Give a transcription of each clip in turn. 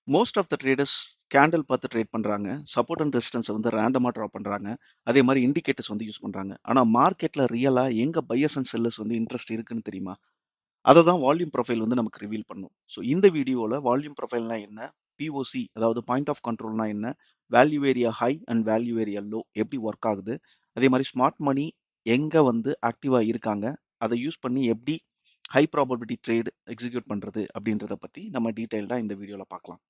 Most of the traders candle பார்த்து trade பண்றாங்க. Support and resistance வந்து ரேண்டமா ட்ரா பண்றாங்க. அதே மாரி இண்டிகேட்டர்ஸ் வந்து யூஸ் பண்றாங்க. ஆனா மார்க்கெட்ல ரியலா எங்க பையர்ஸ் அண்ட் செல்லர்ஸ் வந்து இன்ட்ரெஸ்ட் இருக்குன்னு தெரியுமா? அத தான் வால்யூம் ப்ரொஃபைல் வந்து நமக்கு ரிவீல் பண்ணும். ஸோ இந்த வீடியோல வால்யூம் ப்ரொஃபைல்னா என்ன? பிஓசி அதாவது பாயிண்ட் ஆஃப் கண்ட்ரோல்னா என்ன? Value area high and value area low எப்படி ஒர்க் ஆகுது? அதே மாரி ஸ்மார்ட் மணி எங்க வந்து ஆக்டிவா இருக்காங்க? அத யூஸ் பண்ணி எப்படி ஹை ப்ராபபிலிட்டி ட்ரேட் எக்ஸிக்யூட் பண்றது? அப்படின்றத பத்தி நம்ம டீடைல்டா இந்த வீடியோல பார்க்கலாம்.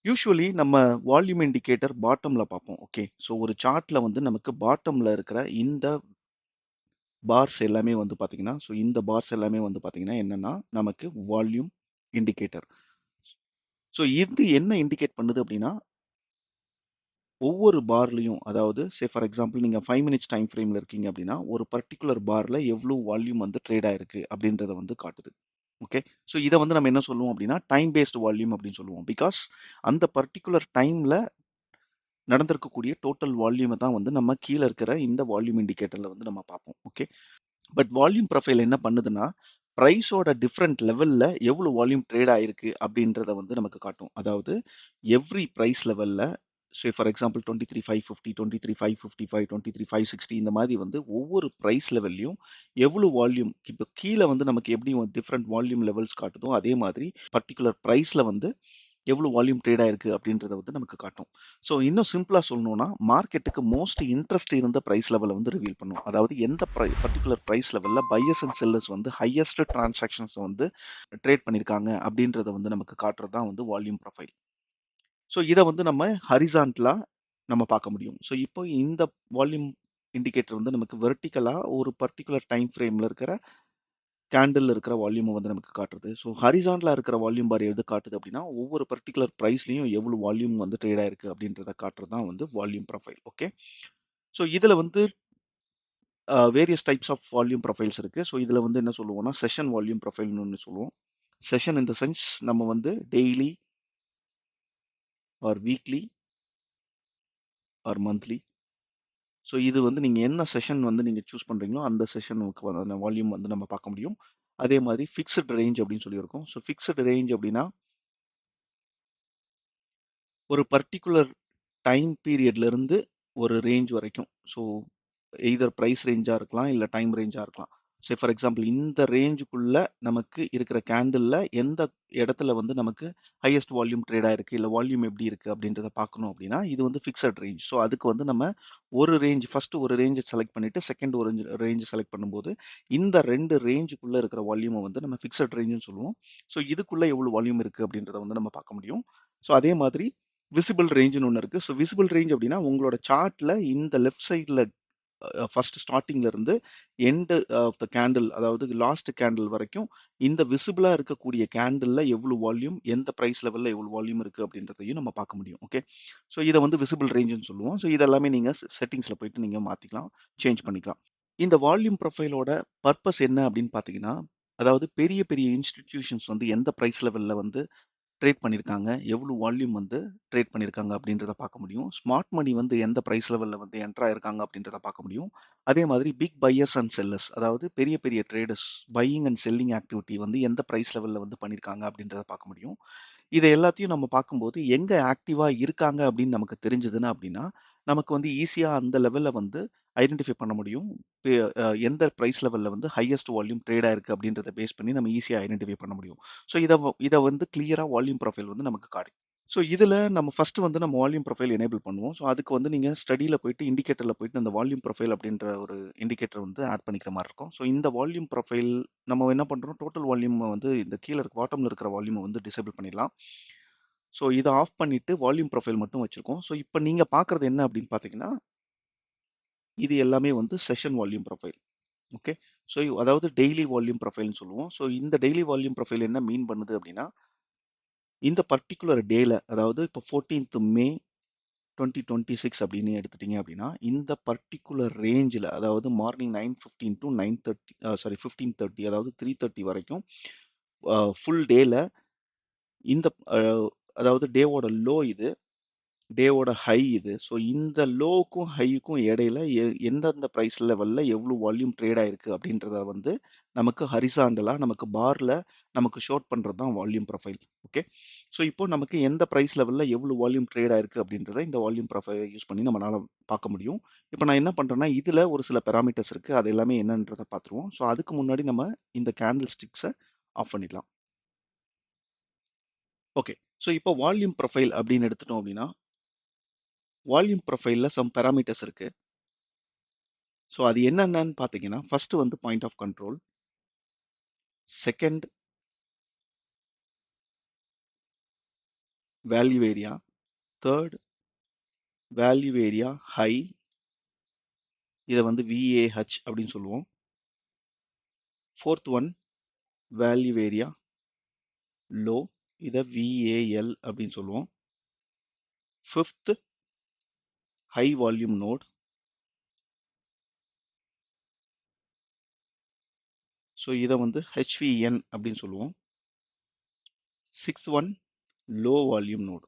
யூசுவலி நம்ம வால்யூம் இண்டிகேட்டர் பாட்டம்ல பார்ப்போம். ஓகே. ஸோ ஒரு சார்ட்ல வந்து நமக்கு பாட்டம்ல இருக்கிற இந்த பார்ஸ் எல்லாமே வந்து பார்த்தீங்கன்னா, ஸோ இந்த பார்ஸ் எல்லாமே வந்து பார்த்தீங்கன்னா என்னன்னா, நமக்கு வால்யூம் இண்டிகேட்டர். ஸோ இது என்ன இண்டிகேட் பண்ணுது அப்படின்னா, ஒவ்வொரு பார்லயும் அதாவது ஃபார் எக்ஸாம்பிள் நீங்க 5 மினிட்ஸ் டைம் ஃப்ரேம்ல இருக்கீங்க அப்படின்னா, ஒரு பர்ட்டிகுலர் பார்ல எவ்வளோ வால்யூம் வந்து ட்ரேட் ஆயிருக்கு அப்படின்றத வந்து காட்டுது. ஓகே. ஸோ இத வந்து நம்ம என்ன சொல்லுவோம் அப்படின்னா, டைம் பேஸ்ட் வால்யூம் அப்படின்னு சொல்லுவோம். பிகாஸ் அந்த பர்ட்டிகுலர் டைம்ல நடந்திருக்கக்கூடிய டோட்டல் வால்யூம தான் வந்து நம்ம கீழ இருக்கிற இந்த வால்யூம் இண்டிகேட்டர்ல வந்து நம்ம பார்ப்போம். ஓகே. பட் வால்யூம் ப்ரொஃபைல் என்ன பண்ணுதுன்னா, பிரைஸோட டிஃபரண்ட் லெவல்ல எவ்வளோ வால்யூம் ட்ரேட் ஆயிருக்கு அப்படின்றத வந்து நமக்கு காட்டும். அதாவது எவ்ரி பிரைஸ் லெவல்ல ஃபார் எக்ஸாம்பிள் 23,550, 23,555, 23,560 இந்த மாதிரி வந்து ஒவ்வொரு பிரைஸ் லெவல்லயும் எவ்வளோ வால்யூம் இப்போ கீழ வந்து நமக்கு எப்படி டிஃபரண்ட் வால்யூம் லெவல்ஸ் காட்டுதோ அதே மாதிரி பர்ட்டிகுலர் பிரைஸ்ல வந்து எவ்வளோ வால்யூம் ட்ரேட் ஆயிருக்கு அப்படின்றத வந்து நமக்கு காட்டும். ஸோ இன்னும் சிம்பிளா சொல்லணும்னா, மார்க்கெட்டுக்கு மோஸ்ட் இன்ட்ரெஸ்ட் இருந்த பிரைஸ் லெவல வந்து ரிவீல் பண்ணும். அதாவது எந்த பர்ட்டிகுலர் பிரைஸ் லெவல்ல பையர்ஸ் அண்ட் செல்லர்ஸ் வந்து ஹையஸ்ட் டிரான்சாக்ஷன்ஸ் வந்து ட்ரேட் பண்ணியிருக்காங்க அப்படின்றத வந்து நமக்கு காட்டுறது தான் வந்து வால்யூம் ப்ரொஃபைல். ஸோ இத வந்து நம்ம ஹரிசான்டலா நம்ம பார்க்க முடியும். ஸோ இப்போ இந்த வால்யூம் இண்டிகேட்டர் வந்து நமக்கு வெர்டிகலா ஒரு பர்ட்டிகுலர் டைம் ஃப்ரேம்ல இருக்கிற கேண்டில்ல இருக்கிற வால்யூம வந்து நமக்கு காட்டுறது. ஸோ ஹரிசான்டலா இருக்கிற வால்யூம் பார் எது காட்டுது அப்படின்னா, ஒவ்வொரு பர்ட்டிகுலர் பிரைஸ்லயும் எவ்வளவு வால்யூம் வந்து ட்ரேட் ஆயிருக்கு அப்படின்றத காட்டுறது தான் வந்து வால்யூம் ப்ரொஃபைல். ஓகே. ஸோ இதுல வந்து various types of volume profiles இருக்கு. ஸோ இதுல வந்து என்ன சொல்லுவோம்னா, செஷன் வால்யூம் ப்ரொஃபைல்னு ஒண்ணு சொல்லுவோம். செஷன் இன் த சென்ஸ் நம்ம வந்து daily R weekly R monthly. So இது வந்து நீங்க என்ன செஷன் வந்து நீங்க சூஸ் பண்றீங்களோ, அந்த செஷனுக்கு அந்த வால்யூம் வந்து நம்ம பார்க்க முடியும். அதே மாதிரி ஃபிக்ஸ்ட் ரேஞ்ச் அப்படின்னு சொல்லி இருக்கும். ஸோ ஃபிக்ஸ்ட் ரேஞ்ச் அப்படின்னா ஒரு பர்ட்டிகுலர் டைம் பீரியட்ல இருந்து ஒரு ரேஞ்ச் வரைக்கும். ஸோ எய்தர் பிரைஸ் ரேஞ்சா இருக்கலாம், இல்ல டைம் ரேஞ்சா இருக்கலாம். ஃபார் எக்ஸாம்பிள் இந்த ரேஞ்சுக்குள்ள நமக்கு இருக்கிற கேண்டில்ல எந்த இடத்துல வந்து நமக்கு ஹையஸ்ட் வால்யூம் ட்ரேட் ஆயிருக்கு, இல்ல வால்யூம் எப்படி இருக்கு அப்படின்றத பார்க்கணும் அப்படின்னா, இது வந்து ஃபிக்ஸட் ரேஞ்ச். ஸோ அதுக்கு வந்து நம்ம ஒரு ரேஞ்ச் ஃபர்ஸ்ட் ஒரு ரேஞ்ச் செலக்ட் பண்ணிட்டு, செகண்ட் ஒரு ரேஞ்ச் செலக்ட் பண்ணும்போது, இந்த 2 ரேஞ்சுக்குள்ள இருக்கிற வால்யூம வந்து நம்ம ஃபிக்ஸட் ரேஞ்சுன்னு சொல்லுவோம். ஸோ இதுக்குள்ள எவ்வளவு வால்யூம் இருக்கு அப்படின்றத வந்து நம்ம பார்க்க முடியும். ஸோ அதே மாதிரி விசிபிள் ரேஞ்சுன்னு ஒண்ணு இருக்கு. ஸோ விசிபிள் ரேஞ்ச் அப்படின்னா, உங்களோட சார்ட்ல இந்த லெஃப்ட் சைட்ல ஃபர்ஸ்ட் ஸ்டார்ட்டிங்ல இருந்து எண்ட் ஆஃப் த கேண்டில் அதாவது லாஸ்ட் கேண்டில் வரைக்கும் இந்த விசிபிளா இருக்கக்கூடிய கேண்டில்ல எவ்வளவு வால்யூம் எந்த பிரைஸ் லெவல்ல எவ்வளவு வால்யூம் இருக்கு அப்படின்றதையும் நம்ம பார்க்க முடியும். ஓகே. ஸோ இதை வந்து விசிபிள் ரேஞ்சுன்னு சொல்லுவோம். ஸோ இதெல்லாமே நீங்க செட்டிங்ஸ்ல போயிட்டு நீங்க மாத்திக்கலாம், சேஞ்ச் பண்ணிக்கலாம். இந்த வால்யூம் ப்ரொஃபைலோட பர்பஸ் என்ன அப்படின்னு பார்த்தீங்கன்னா, அதாவது பெரிய பெரிய இன்ஸ்டிடியூஷன்ஸ் வந்து எந்த பிரைஸ் லெவல்ல வந்து ட்ரேட் பண்ணியிருக்காங்க, எவ்வளவு வால்யூம் வந்து ட்ரேட் பண்ணியிருக்காங்க அப்படின்றத பார்க்க முடியும். ஸ்மார்ட் மணி வந்து எந்த பிரைஸ் லெவல்ல வந்து என்டர் ஆயிருக்காங்க அப்படின்றத பார்க்க முடியும். அதே மாதிரி பிக் பையர்ஸ் அண்ட் செல்லர்ஸ் அதாவது பெரிய பெரிய traders buying and selling activity வந்து எந்த பிரைஸ் லெவல்ல வந்து பண்ணியிருக்காங்க அப்படின்றத பார்க்க முடியும். இதை எல்லாத்தையும் நம்ம பார்க்கும்போது எங்க ஆக்டிவா இருக்காங்க அப்படின்னு நமக்கு தெரிஞ்சதுன்னா அப்படின்னா, நமக்கு வந்து ஈஸியா அந்த லெவல்ல வந்து ஐடென்டிஃபை பண்ண முடியும். எந்த பிரைஸ் லெவல்ல வந்து ஹையஸ்ட் வால்யூம் ட்ரேட் ஆயிருக்கு அப்படின்றத பேஸ் பண்ணி நம்ம ஈஸியா ஐடென்டிஃபை பண்ண முடியும். ஸோ இத வந்து கிளியரா வால்யூம் ப்ரொஃபைல் வந்து நமக்கு காட்டும். ஸோ இதுல நம்ம ஃபர்ஸ்ட் வந்து நம்ம வால்யூம் ப்ரொஃபைல் எனேபிள் பண்ணுவோம். ஸோ அதுக்கு வந்து நீங்க ஸ்டடியில போயிட்டு இண்டிகேட்டர்ல போயிட்டு அந்த வால்யூம் ப்ரொஃபைல் அப்படின்ற ஒரு இண்டிகேட்டர் வந்து ஆட் பண்ணிக்கிற மாதிரி இருக்கும். ஸோ இந்த வால்யூம் ப்ரொஃபைல் நம்ம என்ன பண்றோம், டோட்டல் வால்யூம் வந்து இந்த கீழ இருக்க பாட்டம்ல இருக்கிற வால்யூமை வந்து டிசேபிள் பண்ணிடலாம். ஸோ இத ஆஃப் பண்ணிட்டு வால்யூம் ப்ரொஃபைல் மட்டும் வச்சிருக்கோம். ஸோ இப்ப நீங்க பார்க்கறது என்ன அப்படின்னு பார்த்தீங்கன்னா, இது எல்லாமே வந்து session volume profile. Okay. So அதாவது டெய்லி வால்யூம் ப்ரொஃபைல்னு சொல்லுவோம். ஸோ இந்த டெய்லி வால்யூம் ப்ரொஃபைல் என்ன மீன் பண்ணுது அப்படின்னா, இந்த பர்ட்டிகுலர் டேல அதாவது இப்போ 14th மே 2026 அப்படின்னு எடுத்துட்டீங்க அப்படின்னா, இந்த பர்ட்டிகுலர் ரேஞ்சில அதாவது மார்னிங் 9:15 டூ 9:30 15:30 அதாவது 3:30 வரைக்கும் ஃபுல் டேல இந்த அதாவது டேவோட லோ இது. டேவோட ஹை இது. ஸோ இந்த லோவுக்கும் ஹைக்கும் இடையில எந்தெந்த பிரைஸ் லெவல்ல எவ்வளோ வால்யூம் ட்ரேட் ஆயிருக்கு அப்படின்றத வந்து நமக்கு ஹரிசாண்டலா நமக்கு பார்ல நமக்கு ஷோட் பண்றது தான் வால்யூம் ப்ரொஃபைல். ஓகே. ஸோ இப்போ நமக்கு எந்த பிரைஸ் லெவல்ல எவ்வளோ வால்யூம் ட்ரேட் ஆயிருக்கு அப்படின்றத இந்த வால்யூம் ப்ரொஃபைல் யூஸ் பண்ணி நம்மளால பார்க்க முடியும். இப்போ நான் என்ன பண்றேன்னா இதுல ஒரு சில பெராமீட்டர்ஸ் இருக்கு. அது எல்லாமே என்னன்றத பார்த்துருவோம். ஸோ அதுக்கு முன்னாடி நம்ம இந்த கேண்டில் ஸ்டிக்ஸை ஆஃப் பண்ணிடலாம். ஓகே. ஸோ இப்போ வால்யூம் ப்ரொஃபைல் அப்படின்னு எடுத்துட்டோம் அப்படின்னா வால்யூம் ப்ரொஃபைல்ல சம் பெராமீட்டர்ஸ் இருக்கு. ஸோ அது என்னென்னன்னு பார்த்தீங்கன்னா ஃபர்ஸ்ட் வந்து point of control, second value area, third value area high, இதை வந்து VAH அப்படின்னு சொல்லுவோம். Fourth one value area low, இதை VAL அப்படின்னு சொல்லுவோம். Fifth high volume node, so இதை வந்து HVN அப்படின்னு சொல்லுவோம். Sixth one low volume node,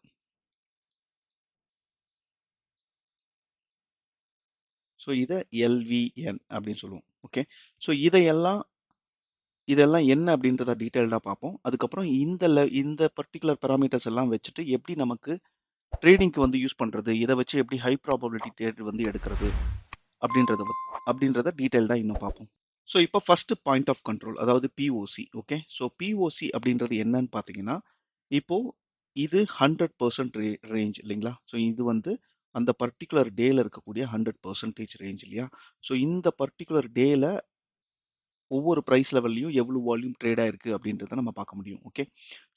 so இதை LVN அப்படின்னு சொல்லுவோம். ஓகே. ஸோ இதெல்லாம் என்ன அப்படின்றத டீட்டெயில்டாக பார்ப்போம். அதுக்கப்புறம் இந்த பர்டிகுலர் பெராமீட்டர்ஸ் எல்லாம் வச்சுட்டு எப்படி நமக்கு ட்ரேடிங்க்கு வந்து யூஸ் பண்ணுறது, இதை வச்சு எப்படி ஹை ப்ராபபிலிட்டி ட்ரேட் வந்து எடுக்கிறது அப்படின்றத டீட்டெயில்டாக இன்னும் பார்ப்போம். ஸோ இப்போ ஃபர்ஸ்ட் பாயிண்ட் ஆஃப் கண்ட்ரோல், அதாவது POC. ஓகே. ஸோ POC அப்படின்றது என்னன்னு பார்த்தீங்கன்னா இப்போ இது 100% ரேஞ்ச் இல்லைங்களா? ஸோ இது வந்து அந்த பர்டிகுலர் டேல இருக்கக்கூடிய 100% ரேஞ்ச் இல்லையா? ஸோ இந்த பர்டிகுலர் டேல ஒவ்வொரு பிரைஸ் லெவல்லையும் எவ்வளவு வால்யூம் ட்ரேட் ஆயிருக்கு அப்படின்றத நம்ம பார்க்க முடியும். ஓகே.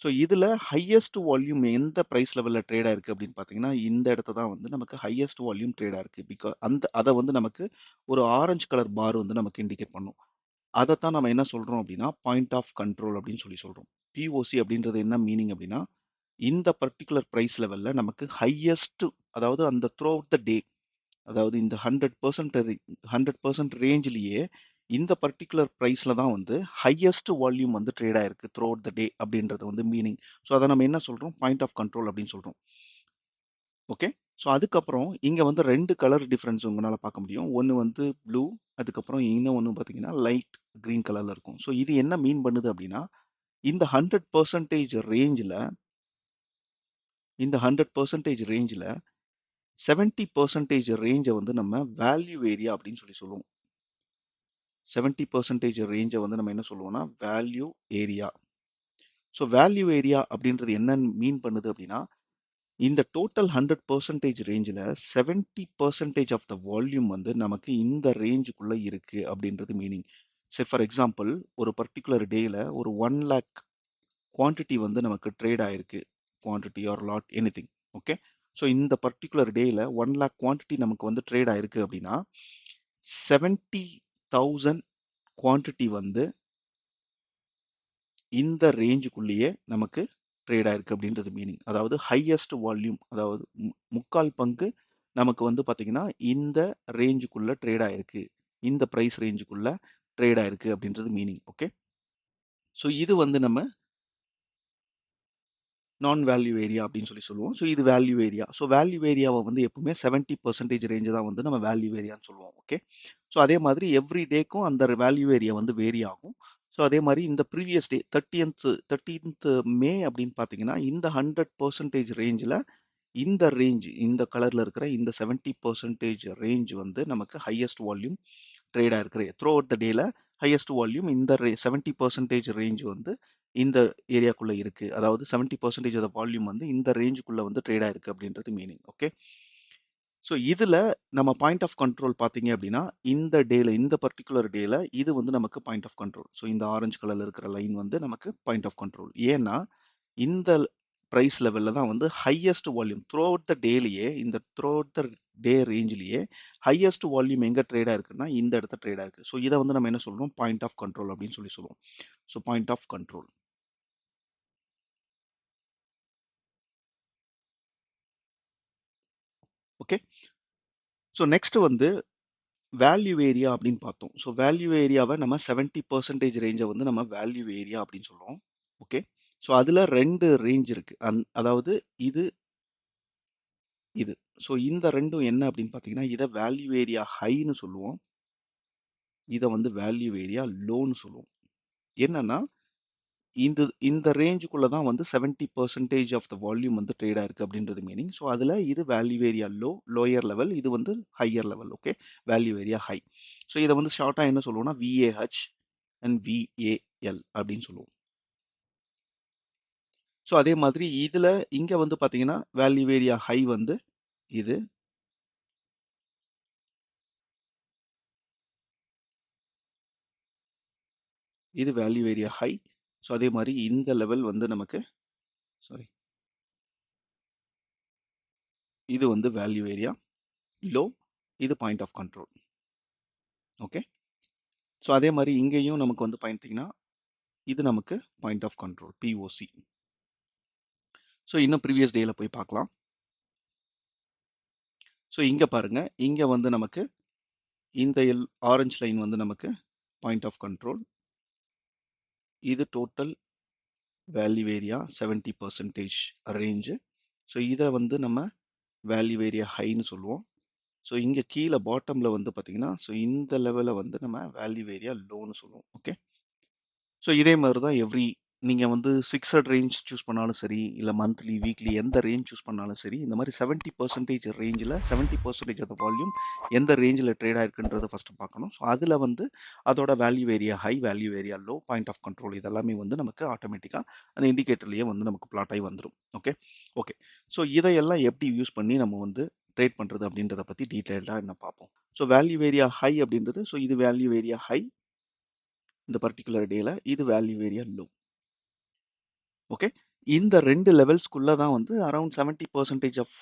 ஸோ இதுல ஹையஸ்ட் வால்யூம் எந்த பிரைஸ் லெவல்ல ட்ரேட் ஆயிருக்கு அப்படின்னு பார்த்தீங்கன்னா இந்த இடத்த தான் வந்து நமக்கு ஹையஸ்ட் வால்யூம் ட்ரேட் ஆயிருக்கு. அதை வந்து நமக்கு ஒரு ஆரஞ்சு கலர் பார் வந்து நமக்கு இண்டிகேட் பண்ணும். அதைத்தான் நம்ம என்ன சொல்றோம் அப்படின்னா பாயிண்ட் ஆஃப் கண்ட்ரோல் அப்படின்னு சொல்லி சொல்றோம். POC அப்படின்றது என்ன மீனிங் அப்படின்னா இந்த பர்டிகுலர் பிரைஸ் லெவல்ல நமக்கு ஹையஸ்ட், அதாவது அந்த த்ரூ அவுட் த டே, அதாவது இந்த 100% ரேஞ்சிலேயே இந்த பர்டிகுலர் ப்ரைஸ்ல தான் வந்து ஹையஸ்ட் வால்யூம் வந்து ட்ரேட் ஆயிருக்கு த்ரூ அவுட் த டே அப்படின்றது வந்து மீனிங். ஸோ அதை நம்ம என்ன சொல்றோம் பாயிண்ட் ஆஃப் கண்ட்ரோல் அப்படின்னு சொல்றோம். ஓகே. ஸோ அதுக்கப்புறம் இங்க வந்து ரெண்டு கலர் டிஃபரன்ஸ் உங்களால பார்க்க முடியும். ஒன்று வந்து ப்ளூ, அதுக்கப்புறம் இன்னும் ஒன்று பார்த்தீங்கன்னா லைட் கிரீன் கலர்ல இருக்கும். ஸோ இது என்ன மீன் பண்ணுது அப்படின்னா இந்த 100% ரேஞ்சில் 70% ரேஞ்சை வந்து நம்ம வேல்யூ ஏரியா அப்படின்னு சொல்லி சொல்லுவோம். 70% ரேஞ்சை வந்து நம்ம என்ன சொல்லுவோம்னா value area. So value area அப்படின்றது என்னன்னு மீன் பண்ணுது அப்படின்னா இந்த டோட்டல் 100% ரேஞ்சில் 70% ஆஃப் த வால்யூம் வந்து நமக்கு இந்த ரேஞ்சுக்குள்ள இருக்கு அப்படின்றது மீனிங். சரி, ஃபார் எக்ஸாம்பிள் ஒரு பர்டிகுலர் டேல ஒரு 1 lakh குவான்டிட்டி வந்து நமக்கு ட்ரேட் ஆயிருக்கு. Quantity are lot anything. Okay. So இந்த பர்டிகுலர் டேல 1 lakh குவான்டிட்டி நமக்கு வந்து ட்ரேட் ஆயிருக்கு அப்படின்னா 70,000 குவான்டிட்டி வந்து இந்த ரேஞ்சுக்குள்ளேயே நமக்கு ட்ரேட் ஆயிருக்கு அப்படின்றது மீனிங். அதாவது ஹையஸ்ட் வால்யூம், அதாவது முக்கால் பங்கு நமக்கு வந்து பாத்தீங்கன்னா இந்த ரேஞ்சுக்குள்ள ட்ரேட் ஆயிருக்கு, இந்த பிரைஸ் ரேஞ்சுக்குள்ள ட்ரேட் ஆயிருக்கு அப்படின்றது மீனிங். ஓகே. ஸோ இது வந்து நம்ம நான் வேல்யூ ஏரியா அப்படின்னு சொல்லி சொல்லுவோம். ஸோ இது வேல்யூ ஏரியா. ஸோ வேல்யூ ஏரியாவை வந்து எப்பவுமே 70% ரேஞ்சு தான் வந்து நம்ம வேல்யூ ஏரியான்னு சொல்லுவோம். ஓகே. ஸோ அதே மாதிரி எவ்ரி டேக்கும் அந்த வேல்யூ ஏரியா வந்து வேரி ஆகும். ஸோ அதே மாதிரி இந்த ப்ரீவியஸ் டே 13th மே அப்படின்னு பார்த்தீங்கன்னா இந்த 100% ரேஞ்சில் இந்த கலர்ல இருக்கிற இந்த 70% ரேஞ்ச் வந்து நமக்கு ஹையஸ்ட் வால்யூம் ட்ரேட் ஆயிருக்கிற த்ரூ அவுட் த டேல ஹையஸ்ட் வால்யூம் இந்த 70% ரேஞ்ச் வந்து இந்த ஏரியாக்குள்ள இருக்கு. அதாவது 70% ஆஃப் வால்யூம் வந்து இந்த ரேஞ்சுக்குள்ள வந்து ட்ரேட் ஆயிருக்கு அப்படின்றது மீனிங். ஓகே. ஸோ இதுல நம்ம பாயிண்ட் ஆஃப் கண்ட்ரோல் பார்த்தீங்க அப்படின்னா இந்த பர்டிகுலர் டேல இது வந்து நமக்கு பாயிண்ட் ஆஃப் கண்ட்ரோல். ஸோ இந்த ஆரஞ்சு கலர்ல இருக்கிற லைன் வந்து நமக்கு பாயிண்ட் ஆஃப் கண்ட்ரோல். ஏன்னா இந்த பிரைஸ் லெவல்ல தான் வந்து highest volume throughout the டேலியே, இந்த த்ரூ அவுட் த டே ரேஞ்சிலேயே ஹையஸ்ட் வால்யூம் எங்க ட்ரேட் ஆயிருக்குன்னா இந்த இடத்த ட்ரேட் ஆயிருக்கு. ஸோ இதை வந்து நம்ம என்ன சொல்றோம் பாயிண்ட் ஆஃப் கண்ட்ரோல் அப்படின்னு சொல்லி சொல்லுவோம். So point of control. Okay. So next வந்து வேல்யூ ஏரியா அப்படின்னு பார்த்தோம். ஸோ வேல்யூ ஏரியாவை நம்ம 70% ரேஞ்சை வந்து நம்ம வேல்யூ ஏரியா அப்படின்னு சொல்றோம். ஓகே. ஸோ அதுல ரெண்டு ரேஞ்ச் இருக்கு. அதாவது இது இது. ஸோ இந்த 2ம் என்ன அப்படின்னு பார்த்தீங்கன்னா, இத வேல்யூ ஏரியா ஹைன்னு சொல்லுவோம். இத வந்து வேல்யூ ஏரியா லோன்னு சொல்லுவோம். என்னன்னா, இந்த இந்த ரேஞ்சுக்குள்ள தான் வந்து 70% ஆஃப் த வால்யூம் வந்து ட்ரேட் ஆயிருக்கு அப்படின்றது மீனிங். ஸோ அதுல இது வேல்யூ ஏரியா லோயர் லெவல். இது வந்து higher level. Okay. Value area high. So இத வந்து ஷார்ட்டா என்ன சொல்லுவோம்னா, VAH அண்ட் VAL அப்படின்னு சொல்லுவோம். ஸோ அதே மாதிரி இதுல இங்க வந்து பார்த்தீங்கன்னா, வேல்யூ ஏரியா ஹை வந்து இது. இது வேல்யூ ஏரியா ஹை. ஸோ அதே மாரி இந்த லெவல் வந்து நமக்கு சாரி இது வந்து வேல்யூ ஏரியா லோ. இது point of control. Okay. So அதே மாரி இங்கேயும் நமக்கு வந்து பார்த்தீங்கன்னா, இது நமக்கு point of control POC. So இன்னும் ப்ரீவியஸ் டேல போய் பார்க்கலாம். ஸோ இங்க பாருங்க. இங்க வந்து நமக்கு இந்த ஆரஞ்ச் லைன் வந்து நமக்கு பாயிண்ட் ஆஃப் கண்ட்ரோல். இது total value area 70% range. So இத வந்து நம்ம வேல்யூ ஏரியா ஹைன்னு சொல்லுவோம். ஸோ இங்க கீழ பாட்டம்ல வந்து பார்த்தீங்கன்னா, ஸோ இந்த லெவல வந்து நம்ம வேல்யூ ஏரியா லோன்னு சொல்லுவோம். ஓகே. ஸோ இதே மாரி தான் நீங்க வந்து ஃபிக்ஸட் ரேஞ்ச் சூஸ் பண்ணாலும் சரி, இல்ல மந்த்லி, வீக்லி எந்த ரேஞ்ச் சூஸ் பண்ணாலும் சரி, இந்த மாரி 70% ரேஞ்சுல 70% ஆஃப் த வால்யூம் எந்த ரேஞ்சுல ட்ரேட் ஆயிருக்குன்றத ஃபர்ஸ்ட் பார்க்கணும். ஸோ அதுல வந்து அதோட value area high, value area low, point of control இதெல்லாமே வந்து நமக்கு ஆட்டோமேட்டிக்கா அந்த இண்டிகேட்டர்லயே வந்து நமக்கு பிளாட் ஆயி வந்துரும். ஓகே. ஓகே. ஸோ இதையெல்லாம் எப்படி யூஸ் பண்ணி நம்ம வந்து ட்ரேட் பண்றது அப்படின்றத பத்தி டீடைல்டா என்ன பார்ப்போம். ஸோ வேல்யூ ஏரியா ஹை அப்படின்றது இது வேல்யூ ஏரியா ஹை இந்த பர்ட்டிகுலர் டேல. இது வேல்யூ ஏரியா லோ. ஓகே. இந்த 2 லெவல்ஸ்க்குள்ள தான் வந்து அரவுண்ட் 70% ஆஃப்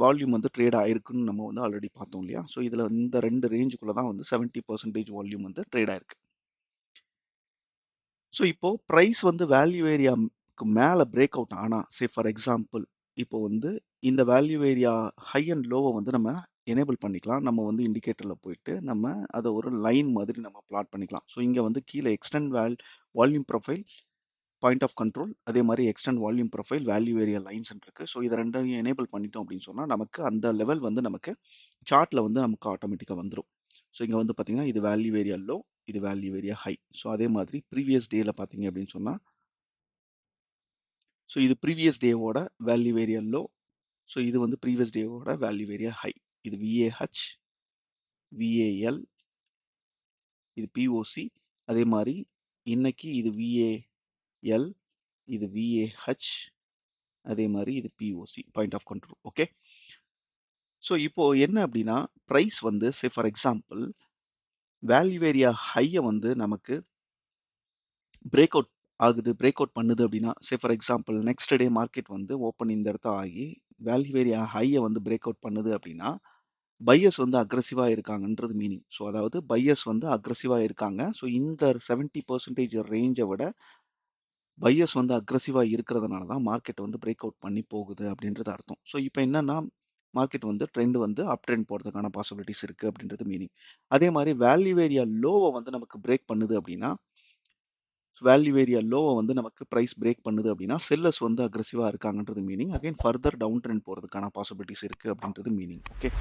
வால்யூம் வந்து ட்ரேட் ஆயிருக்குன்னு நம்ம வந்து ஆல்ரெடி பார்த்தோம் இல்லையா? ஸோ இதுல இந்த 2 ரேஞ்சுக்குள்ள தான் வந்து 70% வால்யூம் வந்து ட்ரேட் ஆயிருக்கு. ஸோ இப்போ பிரைஸ் வந்து வேல்யூ ஏரியாக்கு மேல பிரேக் அவுட் ஆனா, ஃபார் எக்ஸாம்பிள் இப்போ வந்து இந்த வேல்யூ ஏரியா ஹை அண்ட் லோவ வந்து நம்ம எனேபிள் பண்ணிக்கலாம். நம்ம வந்து இண்டிகேட்டர்ல போயிட்டு நம்ம அத ஒரு லைன் மாதிரி நம்ம பிளாட் பண்ணிக்கலாம். ஸோ இங்க வந்து கீழ extend volume profile, point of control, அதே மாரி extend volume profile, value area lines இருக்கு. ஸோ இத 2யும் எனேபிள் பண்ணிட்டோம் அப்படின்னு சொன்னா, நமக்கு அந்த லெவல் வந்து நமக்கு சார்ட்ல வந்து நமக்கு ஆட்டோமேட்டிக்கா வந்துரும். ஸோ இங்க வந்து பார்த்தீங்கன்னா, இது வேல்யூ ஏரியா லோ, இது வேல்யூ ஏரியா ஹை. ஸோ அதே மாதிரி ப்ரீவியஸ் டேல பார்த்தீங்க அப்படின்னு சொன்னா, ஸோ இது ப்ரீவியஸ் டேவோட வேல்யூ ஏரியா லோ. ஸோ இது வந்து ப்ரீவியஸ் டேவோட வேல்யூ ஏரியா ஹை. இது VAH, VAL, இது POC. அதே மாரி இன்னைக்கு இது VAL, இது VAH, அதே மாரி இது POC, point of control. Okay. So இப்போ என்ன அப்படின்னா, பிரைஸ் வந்து ஃபார் எக்ஸாம்பிள் வேல்யூ ஏரியா ஹைய வந்து நமக்கு பிரேக் அவுட் ஆகுது, பிரேக் அவுட் பண்ணுது அப்படின்னா, for example next day market வந்து ஓப்பன் இந்த இடத்த ஆகி வேல்யூ ஏரியா ஹைய வந்து பிரேக் அவுட் பண்ணுது அப்படின்னா, பையர்ஸ் வந்து அக்ரெசிவா இருக்காங்கன்றது மீனிங். ஸோ அதாவது பையர்ஸ் வந்து அக்ரெசிவா இருக்காங்க. ஸோ இந்த 70% ரேஞ்ச விட பையர்ஸ் வந்து அக்ரெசிவா இருக்கிறதுனால தான் மார்க்கெட் வந்து பிரேக் அவுட் பண்ணி போகுது அப்படின்றது அர்த்தம். ஸோ இப்போ என்னன்னா, மார்க்கெட் வந்து ட்ரெண்ட் வந்து அப் ட்ரெண்ட் போறதுக்கான பாசிபிலிட்டிஸ் இருக்கு அப்படின்றது மீனிங். அதே மாரி வேல்யூ ஏரியா லோவ வந்து நமக்கு பிரேக் பண்ணுது அப்படின்னா, வேல்யூ ஏரியா லோவ வந்து நமக்கு பிரைஸ் பிரேக் பண்ணுது அப்படின்னா, செல்லர்ஸ் வந்து அக்ரெசிவா இருக்காங்கன்றது meaning. Again further down trend போறதுக்கான பாசிபிலிட்டிஸ் இருக்கு அப்படின்றது மீனிங். ஓகே.